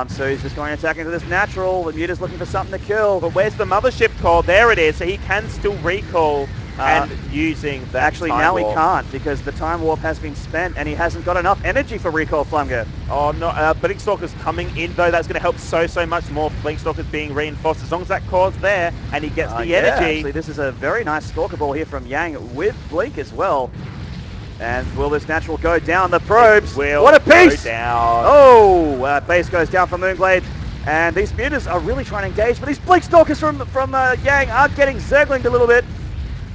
So he's just going to attack into this natural. The muta's looking for something to kill. But where's the mothership call? There it is. So he can still recall and using that actually time now warp. He can't because the time warp has been spent and he hasn't got enough energy for recall Flumger. Oh no, Blink Stalker's coming in though. That's going to help so much more. Blink Stalker's being reinforced as long as that core's there and he gets the energy. Actually, this is a very nice Stalker Ball here from Yang with Blink as well. And will this natural go down? The probes. What a piece! Down. Oh, base goes down from Moonglade. And these mutas are really trying to engage, but these Blink Stalkers from Yang are getting zerglinged a little bit.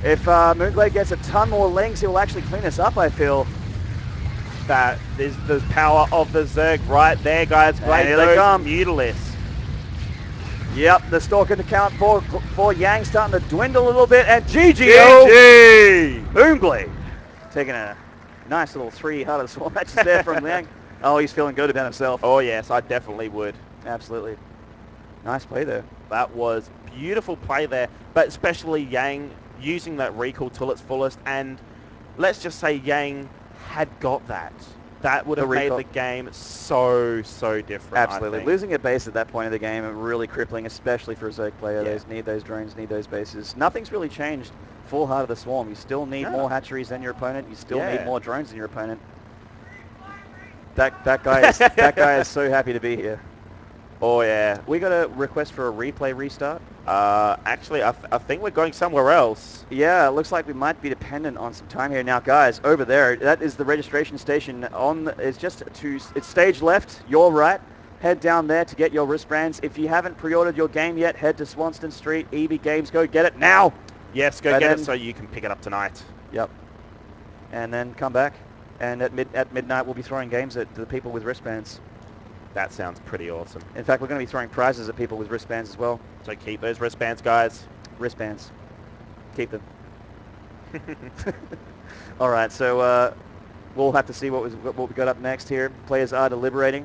If Moonglade gets a ton more lings, he will actually clean us up, I feel. That is the power of the Zerg right there, guys. Great, here they come. Mutalists. Yep, the Stalker to count for Yang starting to dwindle a little bit. And GG! Moonglade taking a nice little 3 Heart of the Swarm matches there from Yang. Oh, he's feeling good about himself. Oh yes, I definitely would. Absolutely. Nice play there. That was beautiful play there, but especially Yang using that recall till its fullest, and let's just say Yang had got that. That would have made the game so different. Absolutely. Losing a base at that point of the game is really crippling, especially for a Zerg player. Yeah. They need those drones, need those bases. Nothing's really changed. Full Heart of the Swarm. You still need more hatcheries than your opponent. You still need more drones than your opponent. That guy is so happy to be here. Oh yeah. We got a request for a replay restart. Actually, I think we're going somewhere else. Yeah, it looks like we might be dependent on some time here. Now, guys, over there, that is the registration station. It's stage left, your right. Head down there to get your wristbands. If you haven't pre-ordered your game yet, head to Swanston Street, EB Games. Go get it now. Yes, go get it so you can pick it up tonight. Yep. And then come back. And at midnight, we'll be throwing games at the people with wristbands. That sounds pretty awesome. In fact, we're going to be throwing prizes at people with wristbands as well. So keep those wristbands, guys. Wristbands. Keep them. All right, so we'll have to see what we got up next here. Players are deliberating.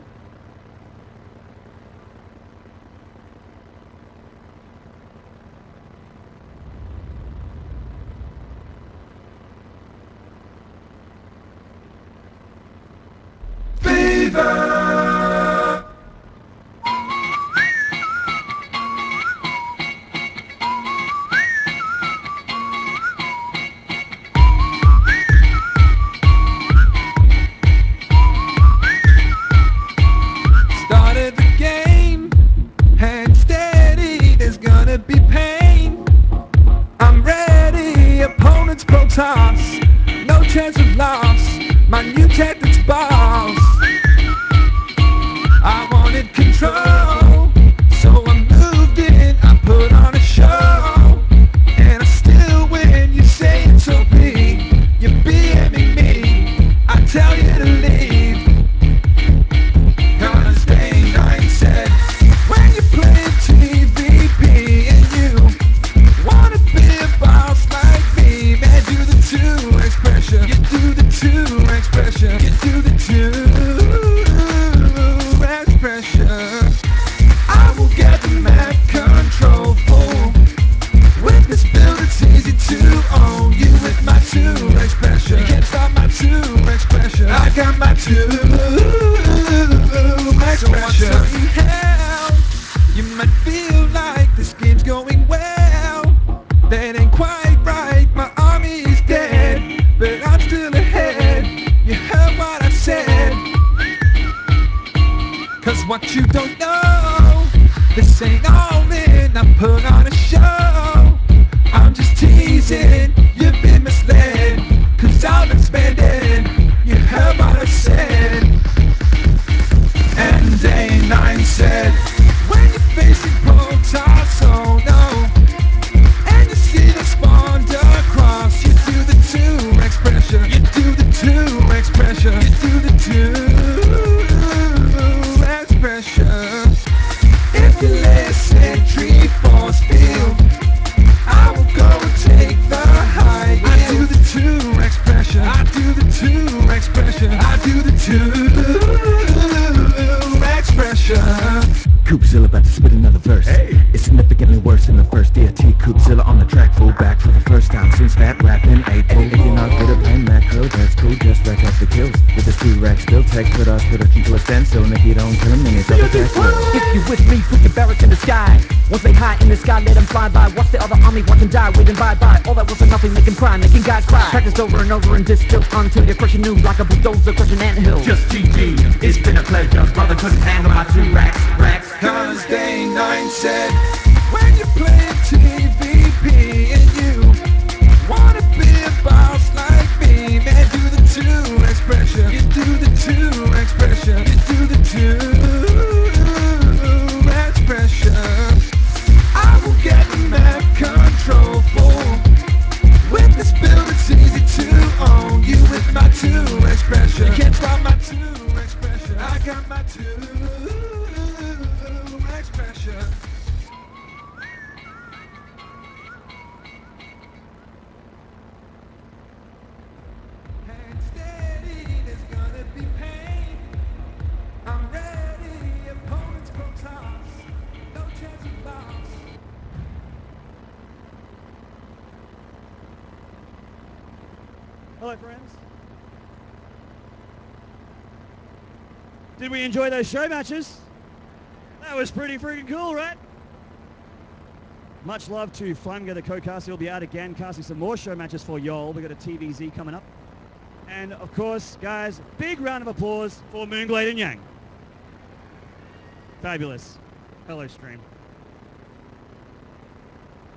Started the game, hand steady, there's gonna be pain. I'm ready, opponents Protoss, no chance of loss, my new tactics boss. I wanted control, so I moved in, I put on a show, and I still win. You say it's OP, you're BMing me, I tell you to leave. Gonna stay nice and when you play TVP and you wanna be a boss like me, man, do the 2 expression, you do the 2 expression, you do the 2 expression. I will get the map control full. With this build it's easy to own you with my 2 expression. You can't stop my 2 expression. I got my 2 expression. So you have, you might feel like this game's going well. That ain't quite right, my army is dead, but I'm still ahead. You heard what I said. Cause what you don't know, this ain't all in, I put on a show. I'm just teasing, you've been misled, cause I've been spending, you heard what I said. And day 9 said, when you're facing protoss, oh no, and you see the spawn across, you do the 2x pressure, you do the 2x pressure, you do the 2x pressure. If you lay a sentry force field, I will go and take the high. I do the 2x pressure, I do the 2x pressure, I do the 2x pressure. Coopzilla about to spit another verse. Hey. It's significantly worse than the first DRT. Coopzilla on the track, full back for the first time since that rap in April. If you're not good at playing macro, that's cool, just rack up the kills. With this 2-rack still tech, put us production to a standstill. And if you don't kill him, then it's double back. If you with me, put your barracks in the sky. Once they high in the sky, let them fly by. Watch the other army watch them die, waving bye-bye. All that wasn't nothing, making cry, making guys cry. Practice over and over and distill until you're crushing new like a bulldozer crushing anthill. Just GG, it's been a pleasure. Brother couldn't handle my 2 racks. Cause day 9 said, when you're playing TVP and you wanna be a boss like me, man, do the 2x pressure, you do the 2x pressure, you do the 2x pressure. I will get the map control full. With this build it's easy to own you with my 2x pressure. You can't stop my 2x pressure, I got my 2x pressure. Hang steady, there's gonna be pain. I'm ready, opponents go toss. No chance of loss. Hello, friends. Did we enjoy those show matches? That was pretty freaking cool, right? Much love to Flamga, the co-caster. He'll be out again, casting some more show matches for y'all. We got a TVZ coming up. And of course, guys, big round of applause for Moonglade and Yang. Fabulous. Hello, stream.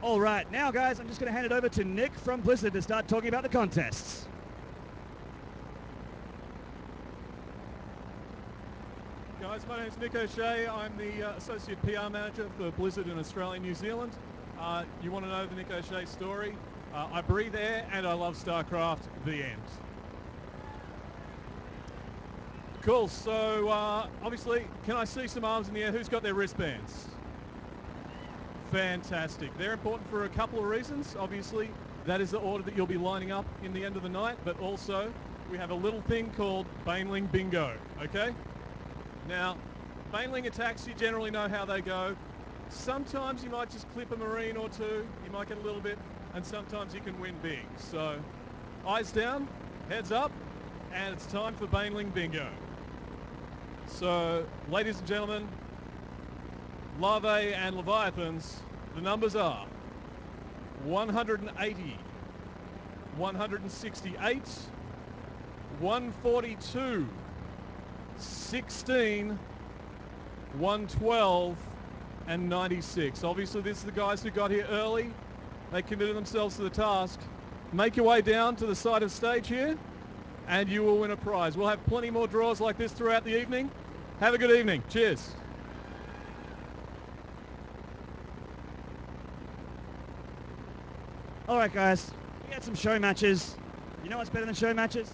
All right, now guys, I'm just going to hand it over to Nick from Blizzard to start talking about the contests. Guys, my name's Nick O'Shea. I'm the Associate PR Manager for Blizzard in Australia and New Zealand. You want to know the Nick O'Shea story? I breathe air and I love StarCraft, the end. Cool, so obviously, can I see some arms in the air? Who's got their wristbands? Fantastic. They're important for a couple of reasons. Obviously, that is the order that you'll be lining up in the end of the night, but also we have a little thing called Baneling Bingo, okay? Now, Baneling attacks, you generally know how they go. Sometimes you might just clip a Marine or two, you might get a little bit, and sometimes you can win big. So, eyes down, heads up, and it's time for Baneling Bingo. So, ladies and gentlemen, Larvae and Leviathans, the numbers are 180, 168, 142, 16, 112, and 96. Obviously, this is the guys who got here early. They committed themselves to the task. Make your way down to the side of stage here, and you will win a prize. We'll have plenty more draws like this throughout the evening. Have a good evening. Cheers. All right, guys, we had some show matches. You know what's better than show matches?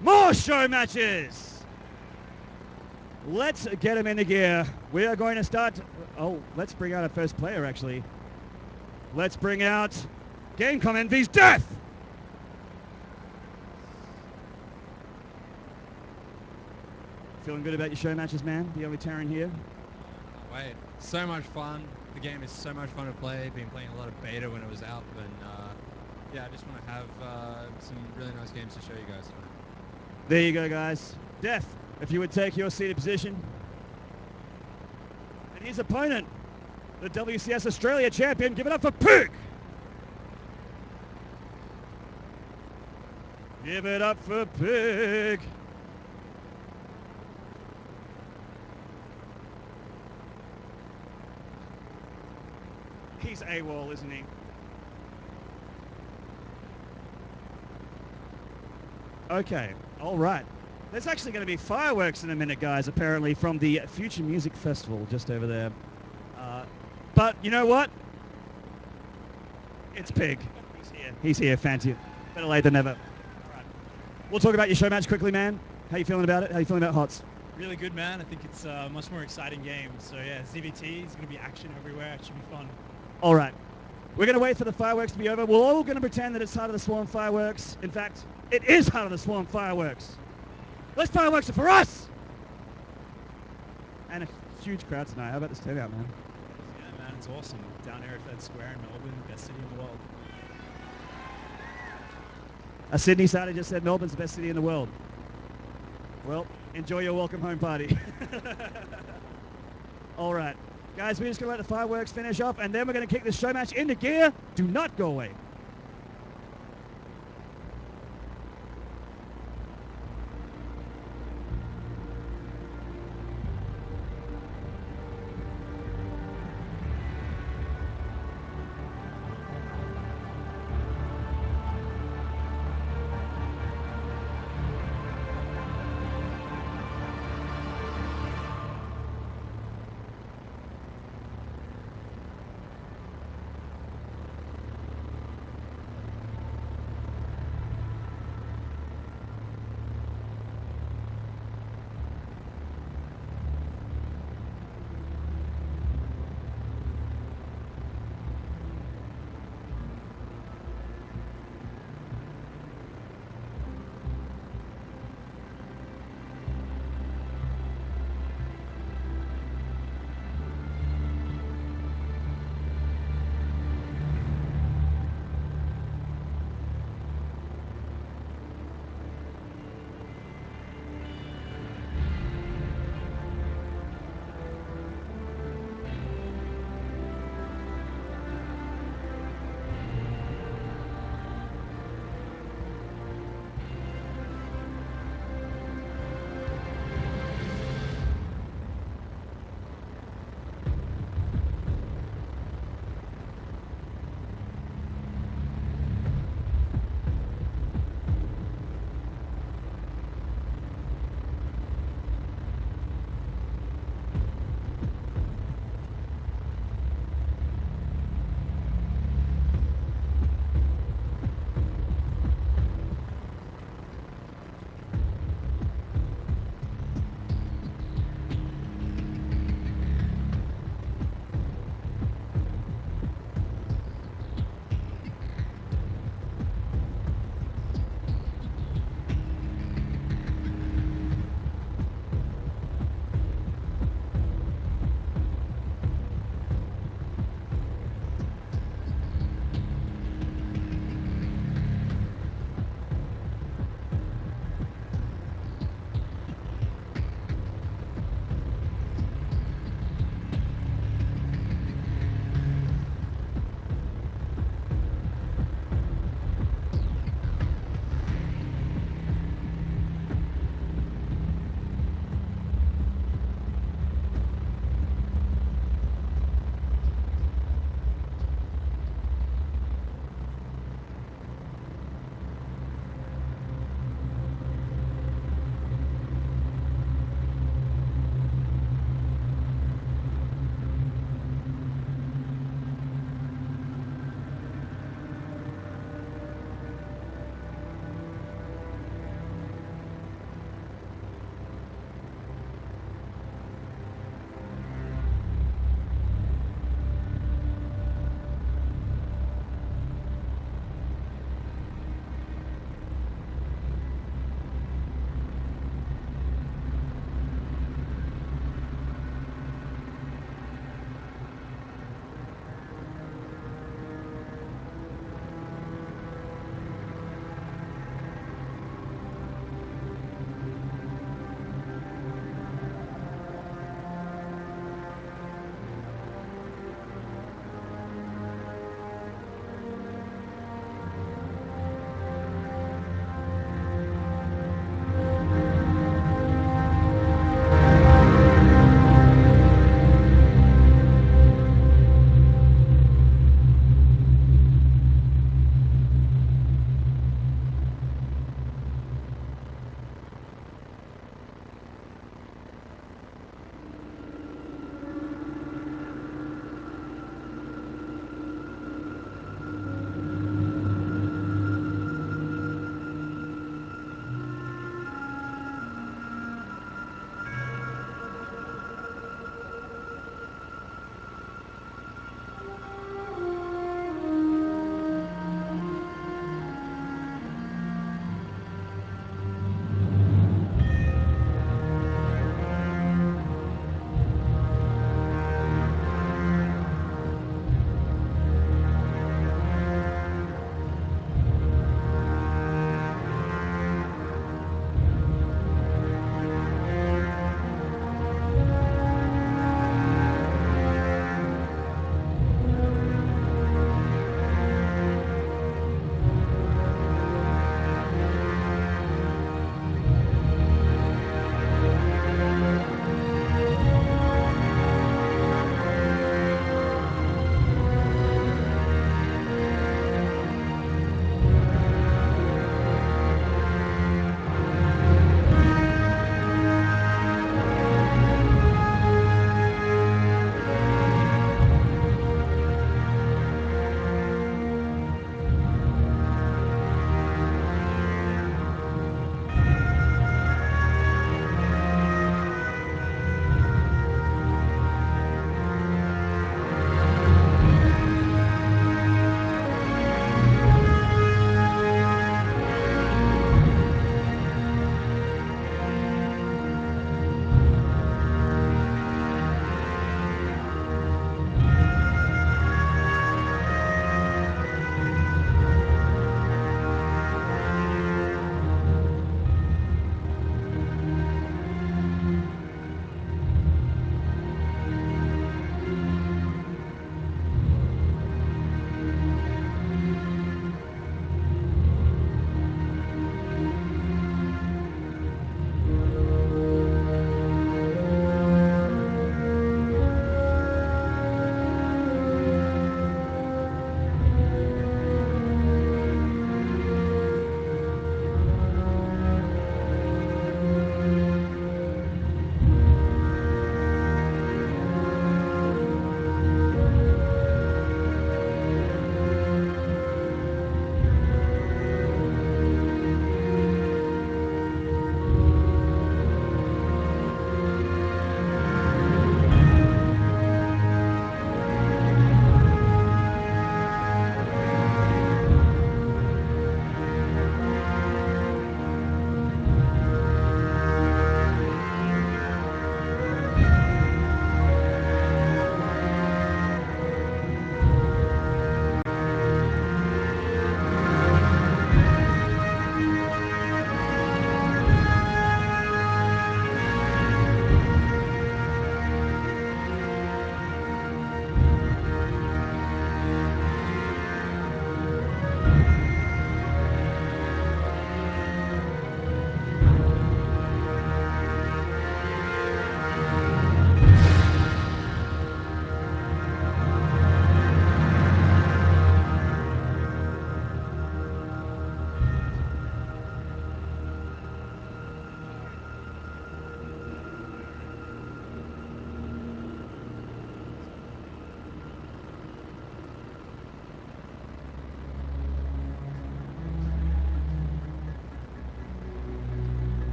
More show matches! Let's get them into gear. We are going to start... Oh, let's bring out our first player, actually. Let's bring out Gamecom Envy's Death! Feeling good about your show matches, man? The only Terran here. Wait, so much fun. The game is so much fun to play. Been playing a lot of beta when it was out, and yeah, I just want to have some really nice games to show you guys tonight. There you go, guys. Death, if you would take your seated position. And his opponent, the WCS Australia champion, give it up for Pig! Give it up for Pig! He's AWOL, isn't he? Okay, all right. There's actually going to be fireworks in a minute, guys, apparently, from the Future Music Festival just over there. But you know what? It's Pig. He's here. He's here, fancy. Better late than never. All right. We'll talk about your show match quickly, man. How you feeling about it? How you feeling about HOTS? Really good, man. I think it's a much more exciting game. So yeah, ZVT is going to be action everywhere. It should be fun. All right. We're going to wait for the fireworks to be over. We're all going to pretend that it's Heart of the Swarm fireworks. In fact, it is Heart of the Swarm fireworks. Those fireworks are for us! And a huge crowd tonight. How about this turnout, man? Yeah, man, it's awesome. Down here at Fed Square in Melbourne, best city in the world. A Sydney sider just said Melbourne's the best city in the world. Well, enjoy your welcome home party. All right. Guys, we're just going to let the fireworks finish off, and then we're going to kick this show match into gear. Do not go away.